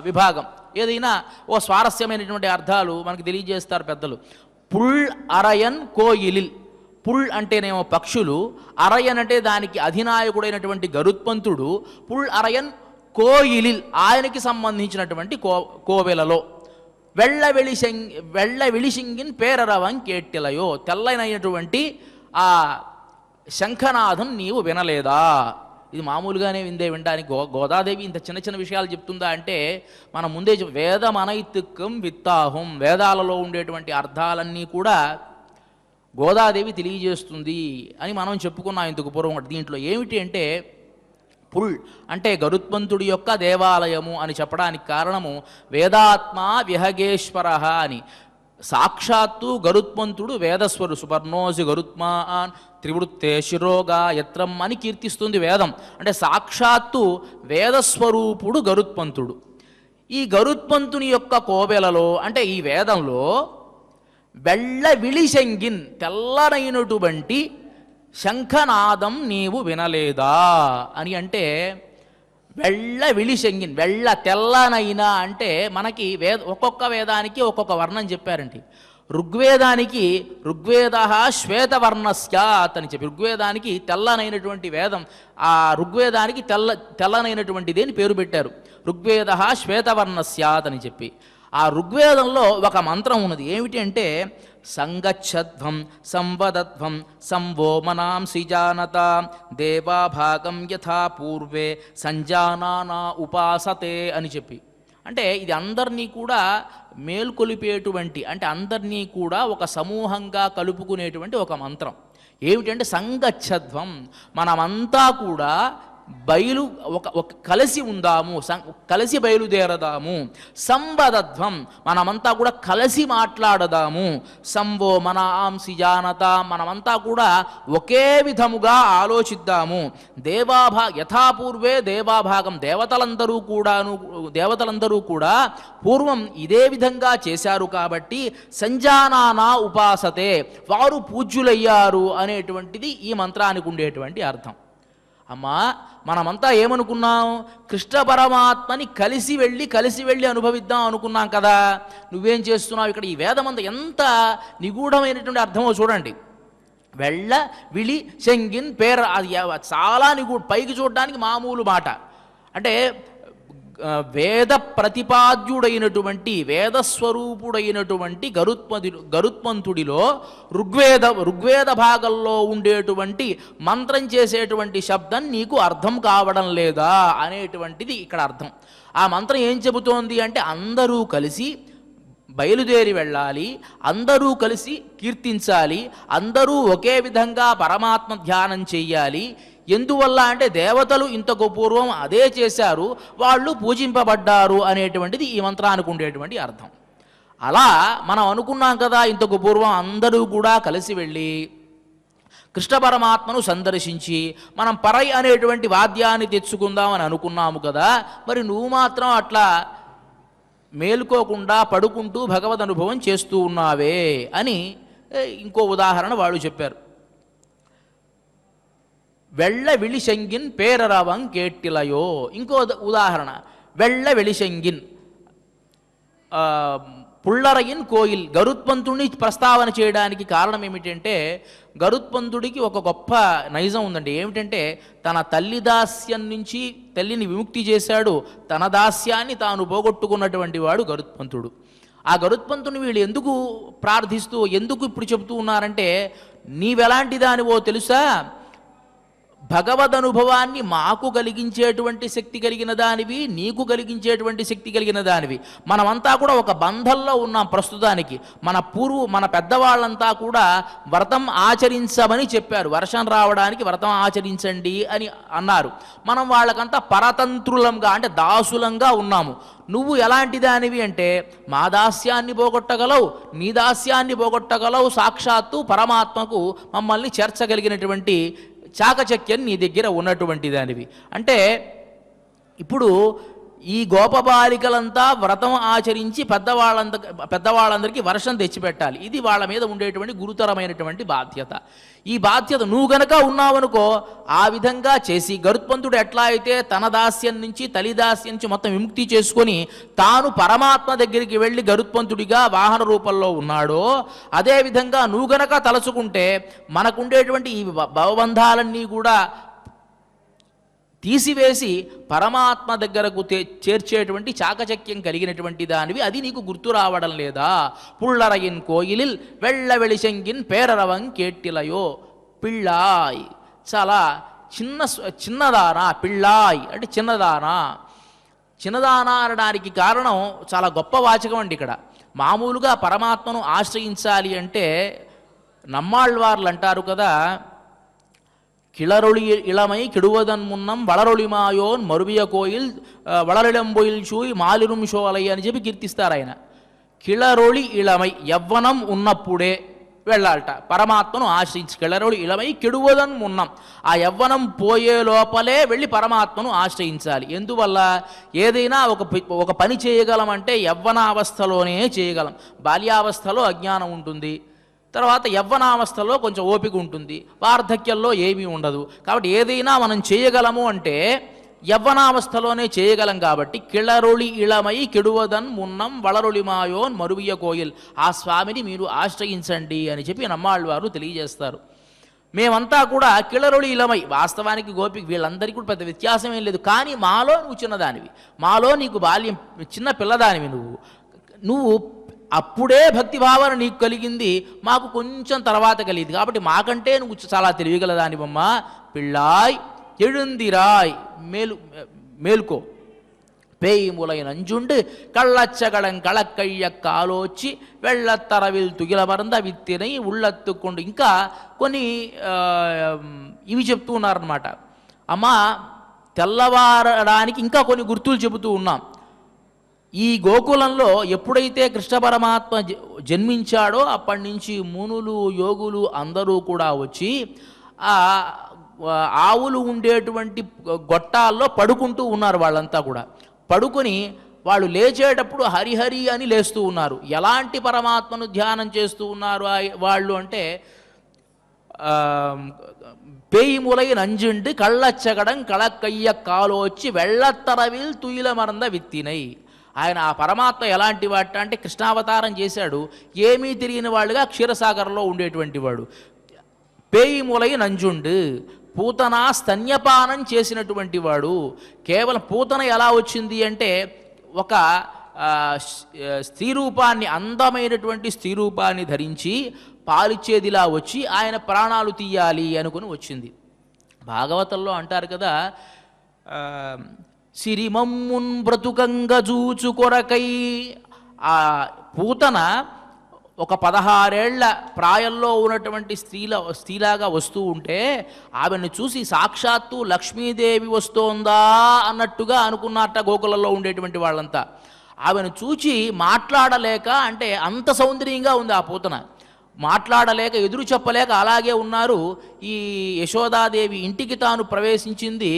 విభాగం. ఏదైనా ఓ స్వారస్యమైనటువంటి అర్థాలు మనకు తెలియజేస్తారు పెద్దలు. పుల్ అరయన్ కోయిలిల్, పుల్ అంటేనేమో పక్షులు, అరయన్ అంటే దానికి అధినాయకుడైనటువంటి గరుత్మంతుడు, పుల్ అరయన్ కోయిలిల్ ఆయనకి సంబంధించినటువంటి కోవెలలో వెళ్ళవెళిశంగిన్ పేరరవం కేట్టిలయో. తెల్లనైనటువంటి ఆ శంఖనాథం నీవు వినలేదా? ఇది మామూలుగానే వినడానికి గోదాదేవి ఇంత చిన్న చిన్న విషయాలు చెప్తుందా అంటే మనం ముందే వేదమనైతుక్కం విత్తాహం, వేదాలలో ఉండేటువంటి అర్థాలన్నీ కూడా గోదాదేవి తెలియజేస్తుంది అని మనం చెప్పుకున్నాం ఇంతకు పూర్వం. దీంట్లో ఏమిటి అంటే పుల్ అంటే గరుత్మంతుడి యొక్క దేవాలయము అని చెప్పడానికి కారణము వేదాత్మ విహగేశ్వర అని. సాక్షాత్తు గరుత్మంతుడు వేదస్వరు, సుపర్ణోసి గరుత్మాన్ త్రివృత్తే శిరోగా యత్రం అని కీర్తిస్తుంది వేదం. అంటే సాక్షాత్తు వేదస్వరూపుడు గరుత్మంతుడు. ఈ గరుత్మంతుని యొక్క కోవెలలో అంటే ఈ వేదంలో వెళ్ళవిళిశంగిన్ తెల్లనైనటువంటి శంఖనాదం నీవు వినలేదా అని అంటే వెళ్ళవిళిశంగిన్ తెల్లనైనా అంటే మనకి ఒక్కొక్క వేదానికి ఒక్కొక్క వర్ణం చెప్పారండి. ఋగ్వేదానికి ఋగ్వేద శ్వేతవర్ణస్యాత్ అని చెప్పి ఋగ్వేదానికి తెల్లనైనటువంటి వేదం, ఆ ఋగ్వేదానికి తెల్లనైనటువంటిది అని పేరు పెట్టారు. ఋగ్వేద శ్వేతవర్ణస్యాత్ అని చెప్పి ఆ ఋగ్వేదంలో ఒక మంత్రం ఉన్నది. ఏమిటి అంటే సంగచ్చధ్వం సంవదధ్వం సంవోమనాంసి జానత దేవాభాగం యథా పూర్వే సంజానానా ఉపాసతే అని చెప్పి. అంటే ఇది అందరినీ కూడా మేల్కొలిపేటువంటి అంటే అందరినీ కూడా ఒక సమూహంగా కలుపుకునేటువంటి ఒక మంత్రం. ఏమిటంటే సంగచ్చధ్వం, మనమంతా కూడా ఒక కలిసి ఉందాము, కలిసి బయలుదేరదాము. సంవదధ్వం, మనమంతా కూడా కలిసి మాట్లాడదాము. సంవో మనాంసి జానత, మనమంతా కూడా ఒకే విధముగా ఆలోచిద్దాము. యథాపూర్వే దేవాభాగం, దేవతలందరూ కూడా పూర్వం ఇదే విధంగా చేశారు కాబట్టి సంజానానా ఉపాసతే, వారు పూజ్యులయ్యారు అనేటువంటిది ఈ మంత్రానికి ఉండేటువంటి అర్థం. అమ్మా, మనమంతా ఏమనుకున్నాం? కృష్ణ పరమాత్మని కలిసి వెళ్ళి అనుభవిద్దాం అనుకున్నాం కదా. నువ్వేం చేస్తున్నావు? ఇక్కడ ఈ వేదమంతా ఎంత నిగూఢమైనటువంటి అర్థమో చూడండి. వెళ్ళ విళి శంగిన్ పేర, అది చాలా పైకి చూడడానికి మామూలు మాట. అంటే వేద ప్రతిపాద్యుడైనటువంటి, వేదస్వరూపుడైనటువంటి గరుత్మంతుడిలో ఋగ్వేద భాగంలో ఉండేటువంటి మంత్రం చేసేటువంటి శబ్దం నీకు అర్థం కావడం లేదా అనేటువంటిది ఇక్కడ అర్థం. ఆ మంత్రం ఏం చెబుతోంది అంటే అందరూ కలిసి బయలుదేరి వెళ్ళాలి, అందరూ కలిసి కీర్తించాలి, అందరూ ఒకే విధంగా పరమాత్మ ధ్యానం చెయ్యాలి. ఎందువల్ల అంటే దేవతలు ఇంతకు పూర్వం అదే చేశారు, వాళ్ళు పూజింపబడ్డారు అనేటువంటిది ఈ మంత్రానికి ఉండేటువంటి అర్థం. అలా మనం అనుకున్నాం కదా, ఇంతకు పూర్వం అందరూ కూడా కలిసి వెళ్ళి కృష్ణ పరమాత్మను సందర్శించి మనం పరై అనేటువంటి వాద్యాన్ని తెచ్చుకుందామని అనుకున్నాము కదా. మరి నువ్వు మాత్రం అట్లా మేలుకోకుండా పడుకుంటూ భగవద్ అనుభవం చేస్తూ ఉన్నావే అని ఇంకో ఉదాహరణ వాళ్ళు చెప్పారు. వెళ్ళ విళిశంగిన్ పేరరవం కేట్టిలయో. ఇంకో ఉదాహరణ, వెళ్ళ వెళిశంగిన్ పుల్లరయిన్ కోయిల్. గరుత్మంతుడిని ప్రస్తావన చేయడానికి కారణం ఏమిటంటే, గరుత్మంతుడికి ఒక గొప్ప నైజం ఉందండి. ఏమిటంటే తన తల్లి దాస్యం నుంచి తల్లిని విముక్తి చేశాడు, తన దాస్యాన్ని తాను పోగొట్టుకున్నటువంటి వాడు గరుత్మంతుడు. ఆ గరుత్మంతుని వీళ్ళు ఎందుకు ప్రార్థిస్తూ, ఎందుకు ఇప్పుడు చెబుతూ ఉన్నారంటే, నీవెలాంటి దానివో తెలుసా, భగవద్ అనుభవాన్ని మాకు కలిగించేటువంటి శక్తి కలిగిన దానివి, నీకు కలిగించేటువంటి శక్తి కలిగిన దానివి. మనమంతా కూడా ఒక బంధంలో ఉన్నాం ప్రస్తుతానికి. మన పెద్దవాళ్ళంతా కూడా వ్రతం ఆచరించమని చెప్పారు. వర్షం రావడానికి వ్రతం ఆచరించండి అని అన్నారు. మనం వాళ్ళకంతా పరతంత్రులంగా, అంటే దాసులంగా ఉన్నాము. నువ్వు ఎలాంటి దానివి అంటే, మా దాస్యాన్ని పోగొట్టగలవు, నీ దాస్యాన్ని పోగొట్టగలవు, సాక్షాత్తు పరమాత్మకు మమ్మల్ని చేర్చగలిగినటువంటి చాకచక్యం నీ దగ్గర ఉన్నటువంటి దానివి. అంటే ఇప్పుడు ఈ గోపబాలికలంతా వ్రతం ఆచరించి పెద్దవాళ్ళందరికీ వర్షం తెచ్చిపెట్టాలి. ఇది వాళ్ళ మీద ఉండేటువంటి గురుతరమైనటువంటి బాధ్యత. ఈ బాధ్యత నువ్వు గనక ఉన్నావనుకో, ఆ విధంగా చేసి గరుత్మంతుడు ఎట్లా అయితే తన దాస్యం నుంచి, తల్లి దాస్యం నుంచి మొత్తం విముక్తి చేసుకొని తాను పరమాత్మ దగ్గరికి వెళ్ళి గరుత్మంతుడిగా వాహన రూపంలో ఉన్నాడో, అదేవిధంగా నువ్వు గనక తలచుకుంటే మనకుండేటువంటి ఈ భవబంధాలన్నీ కూడా తీసివేసి పరమాత్మ దగ్గరకు చేర్చేటువంటి చాకచక్యం కలిగినటువంటి దానివి. అది నీకు గుర్తు రావడం లేదా? పుల్లరయిన్ కోయిలిల్ వెళ్ళ వెళిశంగిన్ పేరరవం కేట్టిలయో. పిళ్ళాయ్, చాలా చిన్నదానా. పిళ్ళాయ్ అంటే చిన్నదానా. చిన్నదానా అనడానికి కారణం చాలా గొప్ప వాచకం అండి. ఇక్కడ మామూలుగా పరమాత్మను ఆశ్రయించాలి అంటే నమ్మాళ్ళవార్లు అంటారు కదా, கிளரொளி இளமை கெடுவதன் முன்னம் వళరొళిమాయోన్ మరువియ కోయిల్ వళరిళంబొయిల్ చూయి మాలిరుం షోలై అని చెప్పి కీర్తిస్తారు ఆయన. కిళరొళి ఇళమై, యవ్వనం ఉన్నప్పుడే వెళ్ళాలట పరమాత్మను ఆశ్రయించి. కిళరొళి ఇళమై కెడువదన్ మున్నం, ఆ యవ్వనం పోయే లోపలే వెళ్ళి పరమాత్మను ఆశ్రయించాలి. ఎందువల్ల? ఏదైనా ఒక పని చేయగలమంటే యవ్వనావస్థలోనే చేయగలం. బాల్యావస్థలో అజ్ఞానం ఉంటుంది, తర్వాత యవ్వనావస్థలో కొంచెం ఓపిక ఉంటుంది, వార్ధక్యంలో ఏమీ ఉండదు. కాబట్టి ఏదైనా మనం చేయగలము అంటే యవ్వనావస్థలోనే చేయగలం. కాబట్టి కిళరొళి ఇళమై కెడువదన్ మున్నం వళరొళిమాయోన్ మరువియ కోయిల్, ఆ స్వామిని మీరు ఆశ్రయించండి అని చెప్పి నమ్మాళ్ళవారు తెలియజేస్తారు. మేమంతా కూడా కిళరొళి ఇళమై, వాస్తవానికి గోపిక వీళ్ళందరికీ కూడా పెద్ద వ్యత్యాసం ఏం లేదు. కానీ మాలో నువ్వు చిన్నదానివి, మాలో నీకు బాల్యం, చిన్న పిల్లదానివి నువ్వు అప్పుడే భక్తి భావన నీకు కలిగింది, మాకు కొంచెం తర్వాత కలిగింది. కాబట్టి మాకంటే నువ్వు చాలా తెలివిగలదానివమ్మా. పిళ్ళాయ్ எழுந்திராய், మేలుకో. பேய்முலை நஞ்சுண்டு கள்ளச்சகடன் களக்கழிய కాలోచి వెళ్ళత్తరవిల్ తుగిలమరంద విత్తినై ఉళ్ళత్తుకొండు. ఇంకా కొన్ని ఇవి చెప్తూ ఉన్నారనమాట. అమ్మా తెల్లవారడానికి ఇంకా కొన్ని గుర్తులు చెబుతూ ఉన్నాం. ఈ గోకులంలో ఎప్పుడైతే కృష్ణ పరమాత్మ జన్మించాడో అప్పటి నుంచి మునులు యోగులు అందరూ కూడా వచ్చి ఆ ఆవులు ఉండేటువంటి గొట్టాల్లో పడుకుంటూ ఉన్నారు. వాళ్ళంతా కూడా పడుకొని వాళ్ళు లేచేటప్పుడు హరిహరి అని లేస్తూ ఉన్నారు. ఎలాంటి పరమాత్మను ధ్యానం చేస్తూ ఉన్నారు వాళ్ళు అంటే பேய்முலை நஞ்சுண்டு கள்ளச்சகடம் కళకయ్య కాలోచ్చి వెళ్ళత్తరవిల్ తుయిల మరంద విత్తినై. ఆయన ఆ పరమాత్మ ఎలాంటి వాట అంటే కృష్ణావతారం చేశాడు, ఏమీ తెలియని వాళ్ళుగా క్షీరసాగరంలో ఉండేటువంటి వాడు. పేయిములై నంజుండు, పూతన స్తన్యపానం చేసినటువంటి వాడు. కేవలం పూతన ఎలా వచ్చింది అంటే ఒక స్త్రీ రూపాన్ని, అందమైనటువంటి స్త్రీ రూపాన్ని ధరించి పాలిచ్చేదిలా వచ్చి ఆయన ప్రాణాలు తీయాలి అనుకుని వచ్చింది. భాగవతంలో అంటారు కదా, సిరిమమ్మున్ బ్రతుకంగ జూచు కొరకై. ఆ పూతన ఒక 16 ఏళ్ల ప్రాయంలో ఉన్నటువంటి స్త్రీలాగా వస్తూ ఉంటే ఆమెను చూసి సాక్షాత్తు లక్ష్మీదేవి వస్తోందా అన్నట్టుగా అనుకున్నట్ట గోకులంలో ఉండేటువంటి వాళ్ళంతా. ఆమెను చూచి మాట్లాడలేక, అంటే అంత సౌందర్యంగా ఉంది ఆ పూతన, మాట్లాడలేక ఎదురు చెప్పలేక అలాగే ఉన్నారు. ఈ యశోదాదేవి ఇంటికి తాను ప్రవేశించింది,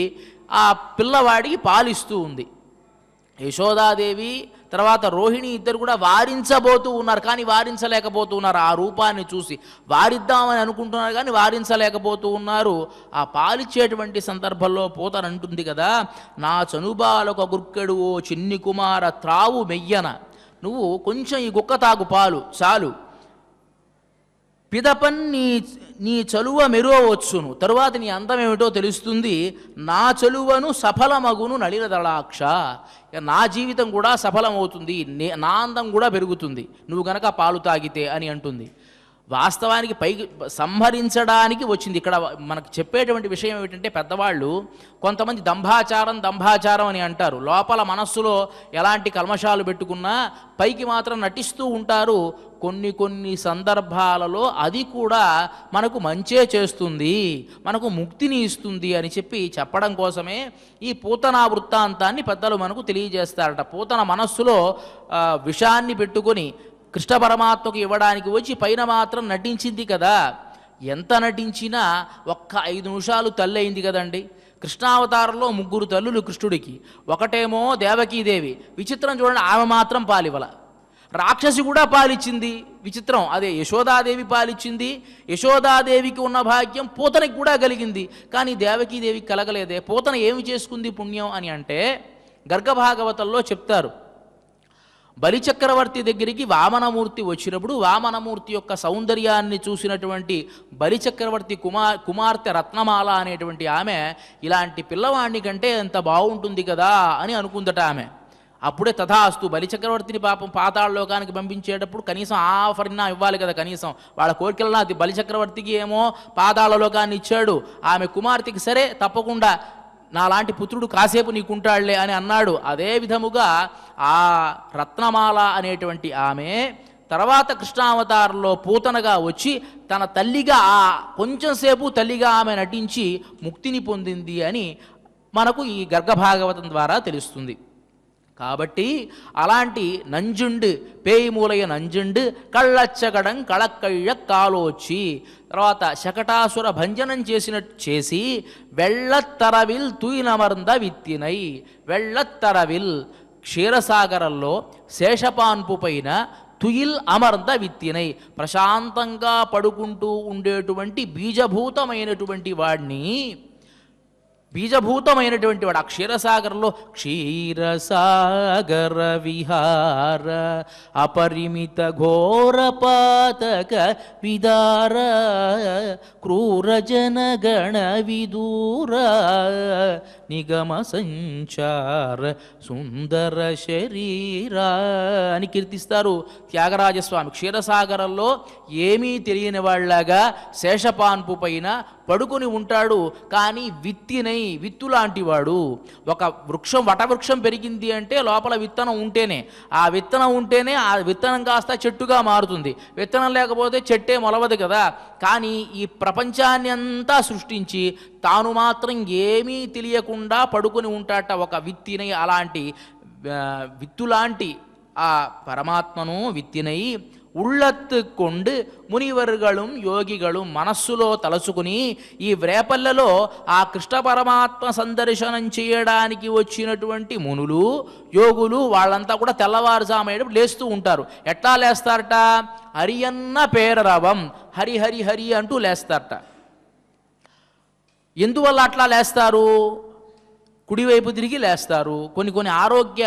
ఆ పిల్లవాడికి పాలిస్తూ ఉంది. యశోదాదేవి తర్వాత రోహిణి ఇద్దరు కూడా వారించబోతూ ఉన్నారు, కానీ వారించలేకపోతూ ఉన్నారు. ఆ రూపాన్ని చూసి వారిద్దామని అనుకుంటున్నారు కానీ వారించలేకపోతూ ఉన్నారు. ఆ పాలిచ్చేటువంటి సందర్భంలో పూతన అంటుంది కదా, నా చనుబాలొక గుర్కెడు ఓ చిన్ని కుమార త్రావు మెయ్యన, నువ్వు కొంచెం ఈ గుక్క తాగు పాలు చాలు, పిదపన్ నీ చలువ మెరువవచ్చును, తరువాత నీ అందం ఏమిటో తెలుస్తుంది, నా చలువను సఫలమగును నళినదళాక్ష, నా జీవితం కూడా సఫలమవుతుంది, నా అందం కూడా పెరుగుతుంది నువ్వు గనక పాలు తాగితే అని అంటుంది. వాస్తవానికి పైకి సంహరించడానికి వచ్చింది. ఇక్కడ మనకు చెప్పేటువంటి విషయం ఏమిటంటే, పెద్దవాళ్ళు కొంతమంది దంభాచారం అని అంటారు. లోపల మనస్సులో ఎలాంటి కల్మషాలు పెట్టుకున్నా పైకి మాత్రం నటిస్తూ ఉంటారు. కొన్ని సందర్భాలలో అది కూడా మనకు మంచే చేస్తుంది, మనకు ముక్తిని ఇస్తుంది అని చెప్పడం కోసమే ఈ పూతన వృత్తాంతాన్ని పెద్దలు మనకు తెలియజేస్తారట. పూతన మనస్సులో విషాన్ని పెట్టుకొని కృష్ణ పరమాత్మకు ఇవ్వడానికి వచ్చి పైన మాత్రం నటించింది కదా. ఎంత నటించినా ఒక్క 5 నిమిషాలు తల్లి అయింది కదండి. కృష్ణావతారంలో 3 తల్లులు కృష్ణుడికి, ఒకటేమో దేవకీదేవి. విచిత్రం చూడండి, ఆమె మాత్రం పాలివ్వల. రాక్షసి కూడా పాలిచ్చింది, విచిత్రం. అదే యశోదాదేవి పాలిచ్చింది. యశోదాదేవికి ఉన్న భాగ్యం పూతనకి కూడా కలిగింది, కానీ దేవకీదేవికి కలగలేదే. పూతన ఏమి చేసుకుంది పుణ్యం అని అంటే, గర్గభాగవతంలో చెప్తారు. బలిచక్రవర్తి దగ్గరికి వామనమూర్తి వచ్చినప్పుడు వామనమూర్తి యొక్క సౌందర్యాన్ని చూసినటువంటి బలిచక్రవర్తి కుమార్తె రత్నమాల అనేటువంటి ఆమె, ఇలాంటి పిల్లవాడిని కంటే ఎంత బాగుంటుంది కదా అని అనుకుందట ఆమె. అప్పుడే తథాస్తు, బలిచక్రవర్తిని పాపం పాతాళలోకానికి పంపించేటప్పుడు కనీసం ఆఫర్నా ఇవ్వాలి కదా, కనీసం వాళ్ళ కోరికలన్నా. బలిచక్రవర్తికి ఏమో పాతాళలోకాన్ని ఇచ్చాడు, ఆమె కుమార్తెకి సరే తప్పకుండా నాలాంటి పుత్రుడు కాసేపు నీకుంటాళ్లే అని అన్నాడు. అదే విధముగా ఆ రత్నమాల అనేటువంటి ఆమె తర్వాత కృష్ణావతారంలో పూతనగా వచ్చి తన తల్లిగా కొంచెంసేపు తల్లిగా ఆమె నటించి ముక్తిని పొందింది అని మనకు ఈ గర్గభాగవతం ద్వారా తెలుస్తుంది. కాబట్టి అలాంటి నంజుండు పేయిమూలయ నంజుండు కళ్ళచ్చగడం కళక్కయ్య కాలోచి, తర్వాత శకటాసుర భంజనం చేసి వెళ్ళత్తరవిల్ తుయినమర్ద విత్తినై. వెళ్ళత్తరవిల్ క్షీరసాగరంలో శేషపాన్పు పైన తుయిల్ అమర్ద విత్తినై, ప్రశాంతంగా పడుకుంటూ ఉండేటువంటి బీజభూతమైనటువంటి వాడిని, బీజభూతమైనటువంటి వాడు ఆ క్షీరసాగరంలో. క్షీరసాగర విహార అపరిమిత ఘోరపాతక విదార క్రూర జనగణ విదూర నిగమ సంచార సుందర శరీరా అని కీర్తిస్తారు త్యాగరాజస్వామి. క్షీరసాగరంలో ఏమీ తెలియని వాళ్ళగా శేషపాన్పు పైన పడుకొని ఉంటాడు. కానీ విత్తు లాంటివాడు. ఒక వృక్షం వటవృక్షం పెరిగింది అంటే లోపల విత్తనం ఉంటేనే, ఆ విత్తనం ఉంటేనే ఆ విత్తనం కాస్త చెట్టుగా మారుతుంది. విత్తనం లేకపోతే చెట్టే మొలవదు కదా. కానీ ఈ ప్రపంచాన్ని అంతా సృష్టించి తాను మాత్రం ఏమీ తెలియకుండా పడుకొని ఉంటాట ఒక విత్తినై. అలాంటి విత్తులాంటి ఆ పరమాత్మను విత్తినై ఉళ్ళత్తు కొండు మునివర్గళం యోగిగళం మనస్సులో తలచుకుని ఈ వ్రేపల్లలో ఆ కృష్ణ పరమాత్మ సందర్శనం చేయడానికి వచ్చినటువంటి మునులు యోగులు వాళ్ళంతా కూడా తెల్లవారుజామేటప్పుడు లేస్తూ ఉంటారు. ఎట్లా లేస్తారట? హరియన్న పేరరవం, హరి హరి హరి అంటూ లేస్తారట. ఎందువల్ల అట్లా లేస్తారు? కుడివైపు తిరిగి లేస్తారు. కొన్ని ఆరోగ్య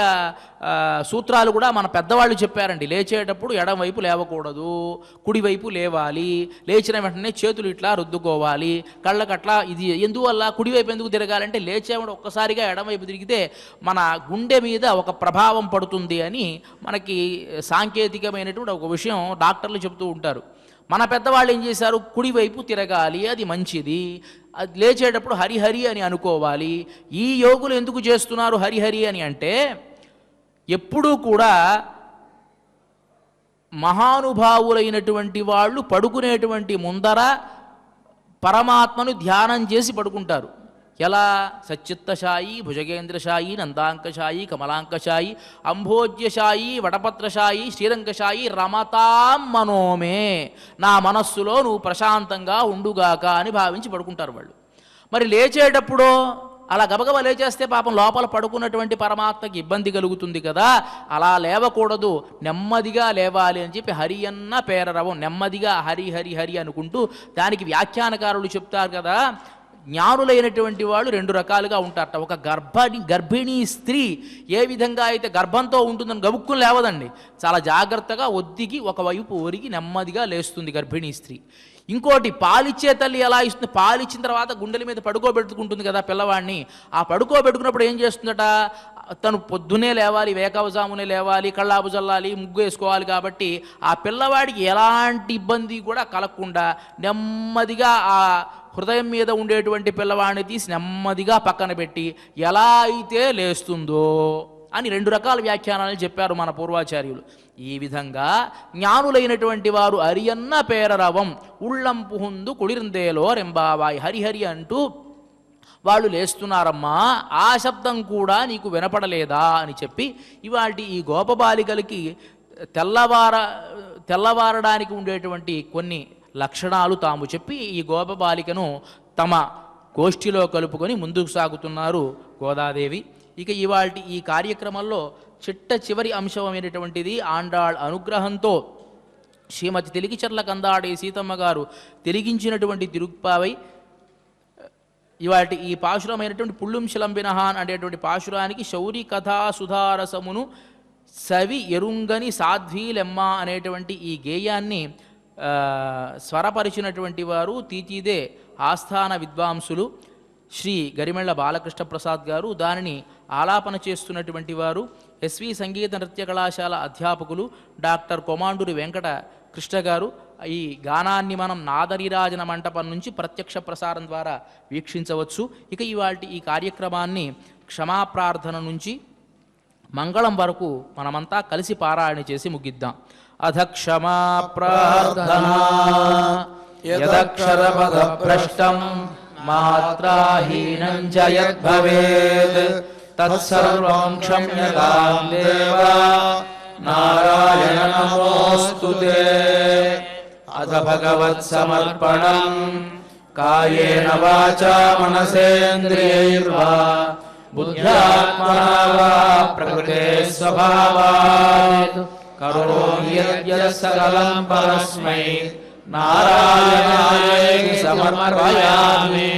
సూత్రాలు కూడా మన పెద్దవాళ్ళు చెప్పారండి. లేచేటప్పుడు ఎడమవైపు లేవకూడదు, కుడివైపు లేవాలి. లేచిన వెంటనే చేతులు ఇట్లా రుద్దుకోవాలి, కళ్ళకట్లా. ఇది ఎందువల్ల? కుడివైపు ఎందుకు తిరగాలంటే లేచేవాడు ఒక్కసారిగా ఎడమవైపు తిరిగితే మన గుండె మీద ఒక ప్రభావం పడుతుంది అని మనకి సాంకేతికమైనటువంటి ఒక విషయం డాక్టర్లు చెబుతూ ఉంటారు. మన పెద్దవాళ్ళు ఏం చేశారు? కుడివైపు తిరగాలి, అది మంచిది. అది లేచేటప్పుడు హరిహరి అని అనుకోవాలి. ఈ యోగులు ఎందుకు చేస్తున్నారు హరిహరి అని అంటే, ఎప్పుడూ కూడా మహానుభావులైనటువంటి వాళ్ళు పడుకునేటువంటి ముందర పరమాత్మను ధ్యానం చేసి పడుకుంటారు. ఎలా? సచ్చిత్తశాయి, భుజగేంద్రశాయి, నందాంకశాయి, కమలాంకశాయి, అంభోజ్యశాయి, వటపత్రశాయి, శ్రీరంగశాయి, రమతాం మనోమే, నా మనస్సులో నువ్వు ప్రశాంతంగా ఉండుగాక అని భావించి పడుకుంటారు వాళ్ళు. మరి లేచేటప్పుడు అలా గబగబా లేచేస్తే పాపం లోపల పడుకున్నటువంటి పరమాత్మకి ఇబ్బంది కలుగుతుంది కదా. అలా లేవకూడదు, నెమ్మదిగా లేవాలి అని చెప్పి హరి అన్న పేరరవం, నెమ్మదిగా హరి హరి హరి అనుకుంటూ. దానికి వ్యాఖ్యానకారులు చెప్తారు కదా, జ్ఞానులైనటువంటి వాళ్ళు రెండు రకాలుగా ఉంటారట. ఒక గర్భిణీ స్త్రీ ఏ విధంగా అయితే గర్భంతో ఉంటుందని గబుక్కుని లేవదండి, చాలా జాగ్రత్తగా ఒద్దిగి ఒకవైపు ఒరిగి నెమ్మదిగా లేస్తుంది గర్భిణీ స్త్రీ. ఇంకోటి పాలిచ్చే తల్లి ఎలా ఇస్తుంది? పాలిచ్చిన తర్వాత గుండెల మీద పడుకోబెట్టుకుంటుంది కదా పిల్లవాడిని. ఆ పడుకోబెట్టుకున్నప్పుడు ఏం చేస్తుందట? తను పొద్దునే లేవాలి, వేకవజామునే లేవాలి, కళ్ళాపు చల్లాలి, ముగ్గు వేసుకోవాలి. కాబట్టి ఆ పిల్లవాడికి ఎలాంటి ఇబ్బంది కూడా కలగకుండా నెమ్మదిగా ఆ హృదయం మీద ఉండేటువంటి పిల్లవాడిని తీసి నెమ్మదిగా పక్కన పెట్టి ఎలా అయితే లేస్తుందో అని రెండు రకాల వ్యాఖ్యానాలు చెప్పారు మన పూర్వాచార్యులు. ఈ విధంగా జ్ఞానులైనటువంటి వారు అరియన్న పేరరవం ఉళ్ళం పుహుందు కుడిరిందేలో రెంబావాయి హరిహరి అంటూ వాళ్ళు లేస్తున్నారమ్మా, ఆ శబ్దం కూడా నీకు వినపడలేదా అని చెప్పి ఇవాళ ఈ గోపబాలికలకి తెల్లవారడానికి ఉండేటువంటి కొన్ని లక్షణాలు తాము చెప్పి ఈ గోపబాలికను తమ గోష్ఠిలో కలుపుకొని ముందుకు సాగుతున్నారు గోదాదేవి. ఇక ఇవాళ ఈ కార్యక్రమంలో చివరి అంశమైనటువంటిది ఆండాళ్ అనుగ్రహంతో శ్రీమతి తెలిగిచర్ల కందాడే సీతమ్మ గారు తెలిగించినటువంటి తిరుప్పావై ఇవాటి ఈ పాశురమైనటువంటి పుళ్ళుం శిలంబినహాన్ అనేటువంటి పాశురానికి శౌరి కథా సుధారసమును సవి ఎరుంగని సాధ్వీలెమ్మ అనేటువంటి ఈ గేయాన్ని స్వరపరిచినటువంటి వారు తీతీదే ఆస్థాన విద్వాంసులు శ్రీ గరిమెళ్ల బాలకృష్ణ ప్రసాద్ గారు. దానిని ఆలాపన చేస్తున్నటువంటి వారు ఎస్వి సంగీత నృత్య కళాశాల అధ్యాపకులు డాక్టర్ కొమాండూరి వెంకట కృష్ణ గారు. ఈ గానాన్ని మనం నాదరిరాజన మంటపం నుంచి ప్రత్యక్ష ప్రసారం ద్వారా వీక్షించవచ్చు. ఇక ఇవాల్టి ఈ కార్యక్రమాన్ని క్షమాప్రార్థన నుంచి మంగళం వరకు మనమంతా కలిసి పారాయణ చేసి ముగిద్దాం. అధ క్షమా ప్రార్థనా యదక్షరపద భ్రష్టం మాత్రాహీనం చ యద్భవేత్ తత్సర్వం క్షమ్యతాం దేవా నారాయణ నమోస్తుతే. అథ భగవత్ సమర్పణం కాయేన వాచా మనసేంద్రియైర్వా బుద్ధ్యాత్మనా వా ప్రకృతే స్వభావాత్ కరోమి యద్యత్ సకలం పరస్మై నారాయణాయేతి సమర్పయామి.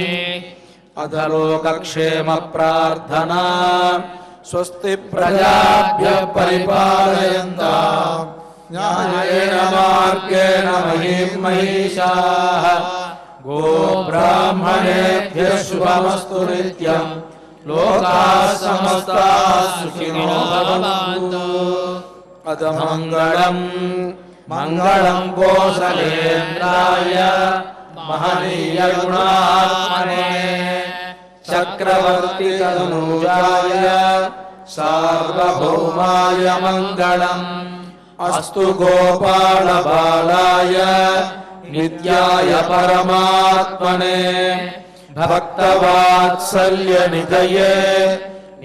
అథ లోకక్షేమ ప్రార్థనా స్వస్తి ప్రజాభ్యః పరిపాలయంతాం న్యాయేన మార్గేణ మహీం మహిషాః గోబ్రాహ్మణేభ్యః శుభమస్తు నిత్యం లోకాః సమస్తాః సుఖినో భవంతు. అథ మంగళం మంగళం కోసలేంద్రాయ महनीय गुणात्मने चक्रवर्ती तनूजाय सार्वभौमाय मंगलम् अस्तु गोपाल बालाय नित्याय परमात्मने भक्तवात्सल्य निधये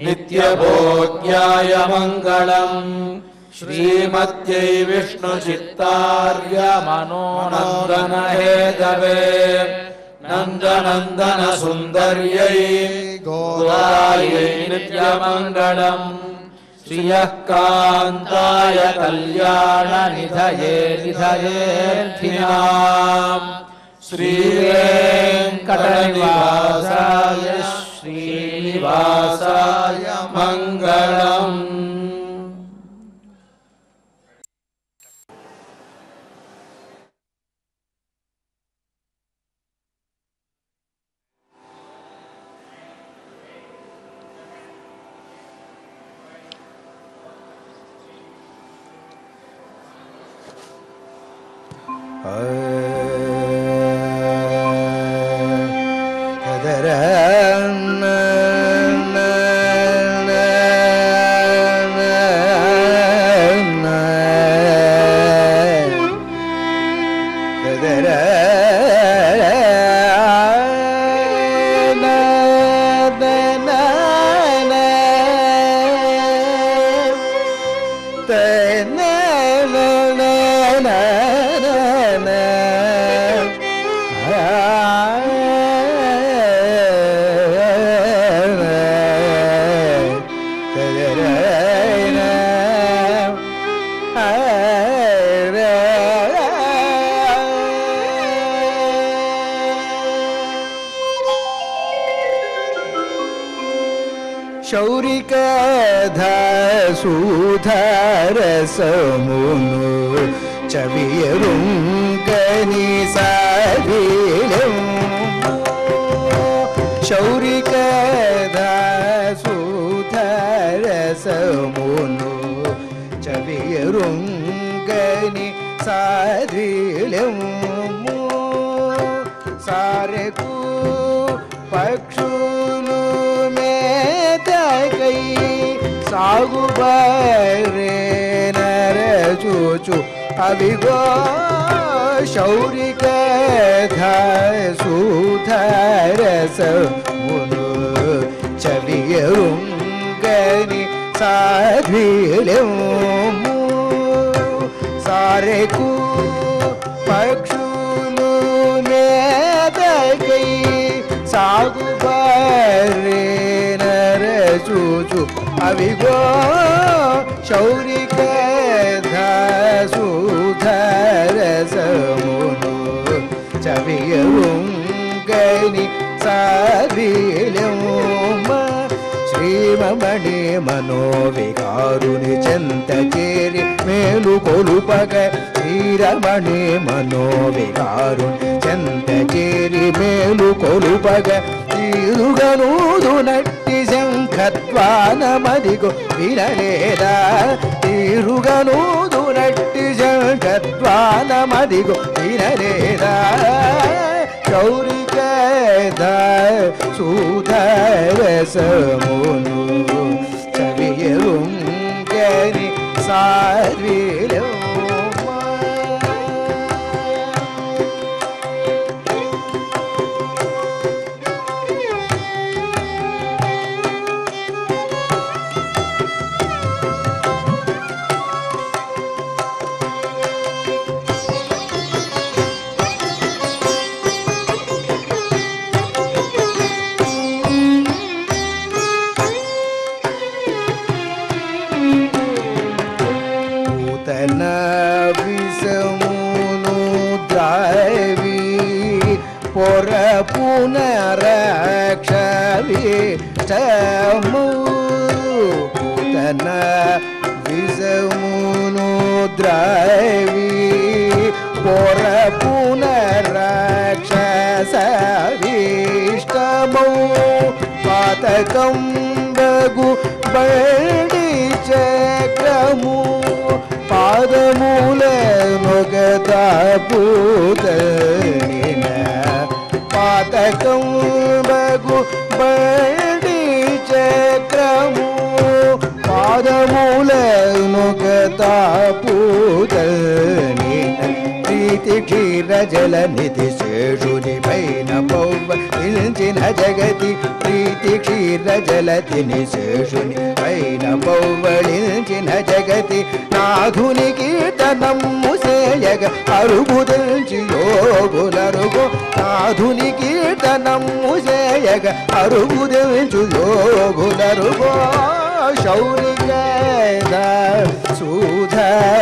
नित्यभोग्याय मंगलम् श्रीमत्यै विष्णुचित्तार्य मनोनन्दन हेतवे नन्दनन्दन सुन्दर्यै गोदायै नित्यमङ्गलम् श्रियः कान्ताय कल्याण निधये निधयेऽर्थिनाम् श्रीवेङ्कटनिवासाय श्रीनिवासाय मङ्गलम्। शौरिकधासूधरसमुनु चवियरुङ्गनि सारिलम् शौरिकधासूधरसमुनु चवियरुङ्गनि सारिलम् सारेकु पक्षुलु मेतकै सागुबारे नरचूचु अभिगो शौरिकधासूधरसमुनु चवियरुङ्गनि साध्वीलम् सारेकु पक्षुलु मेतकै सागुबारे नरचूचु अभिगो शौरिकधासूधरसमुनु चवियरुङ्गनि साध्वीलम् శ్రీమమణి మనోవికారుని చెంత చేరి మేలు కొలుపగ శ్రీరమణి మనోవికారుని చెంత చేరి మేలు కొలుపగ తీరుగనూదు నట్టి శంఖత్వానమదిగో వినలేదా తీరుగనూదు నట్టి శంఖత్వానమదిగో వినలేదా शौरिकधासूधरसमुनु चवियरुङ्गनि साध्वीलम् पुनरक्षवीष्टमु पूतन विषमुनु द्रवी पोर पुनरक्षवीष्टमु पातकं बगु बळि चक्रमु पादमूल मोगदा पूतनिना పాతకంబగు బండి చక్రము పాదమూలను గతాపూతని ప్రీతి క్షీర జల నిధి శేషుని పైన పౌవలించిన జగతి ప్రీతి క్షీర జలతిని శేషుని పైన పౌవలించిన జగతి నాధుని కీర్తనము సేయగ అరుగుదల్చి యోగులరుగో నాధుని కీర్తనము సేయగ అరుగుదల్చు యోగులరుగో శౌరిక సుధరసమును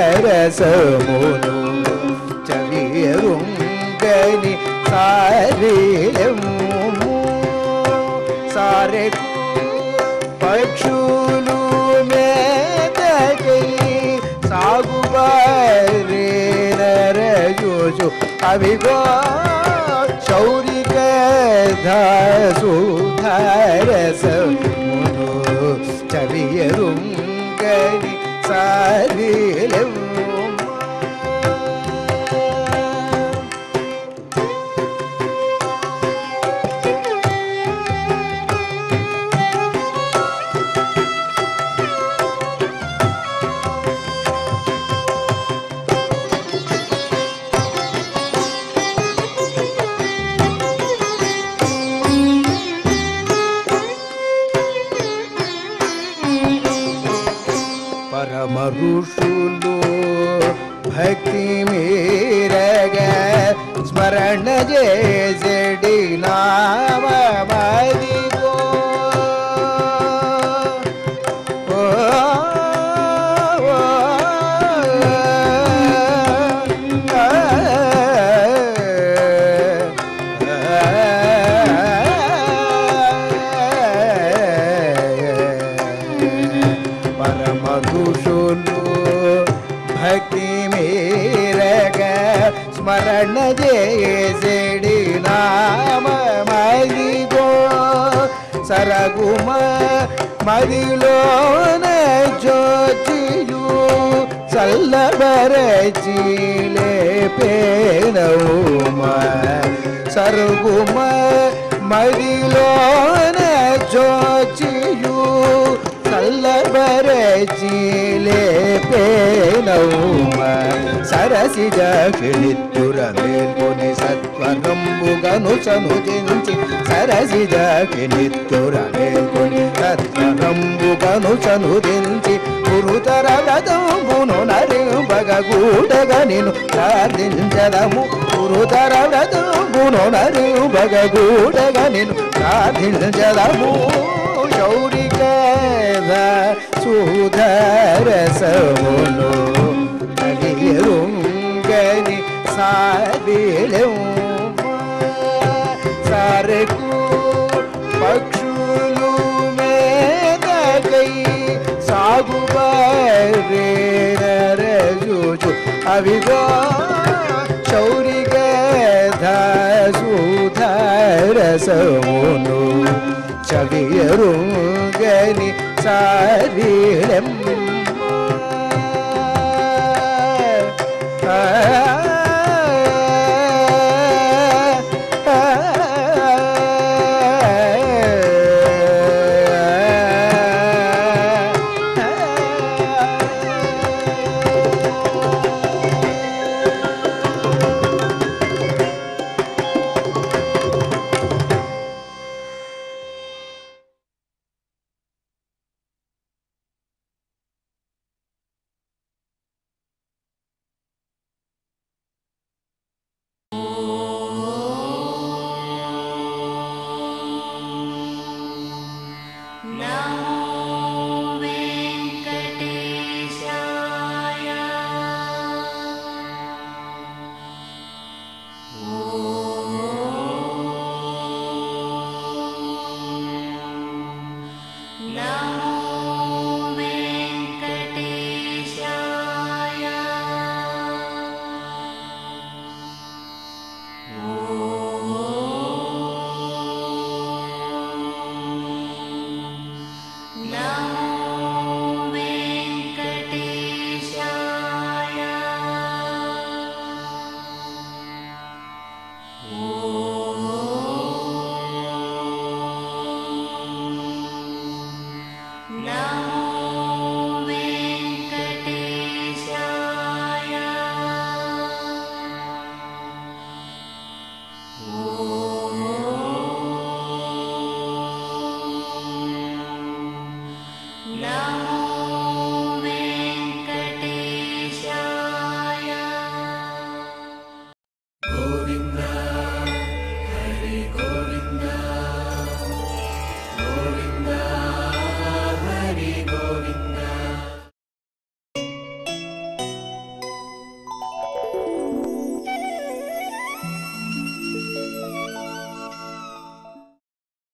చవిరుంగని సారేము సారెకు పక్షులు మేతకై సాగుబారే నరజోజు అవిగో శౌరిక సుధరసమును చవిరుంగని సారేము ఋషులు భక్తి మీరగ స్మరణ చేసడి నామదిగో స్మరణ చేసడి నామదిగో సరగుమ మదిలోన జ్యోతియు చల్లబరచిలే పేనౌమ సరుగుమ మదిలోన జ్యోతియు చల్లబరచిలే పేనౌమ సరసిజ క్షిణిత్తుర మేల్కొని సత్వరంబుగను సనుజించి సరసిజ క్షిణిత్తుర మేల్కొని సత్వరంబుగను సనుజించి గురుతర వ్రతంబును నరింబగూడగా నిన్ను ప్రార్థించదము గురుతర వ్రతంబును నరింబగూడగా నిన్ను ప్రార్థించదము శౌరిక సుధరసమును రుంగని సారేము సారెకు పక్షులు మేదకై సాగుబారే నరజోజు అవిగో శౌరిక సుధరసమును చవిరుంగని సారేము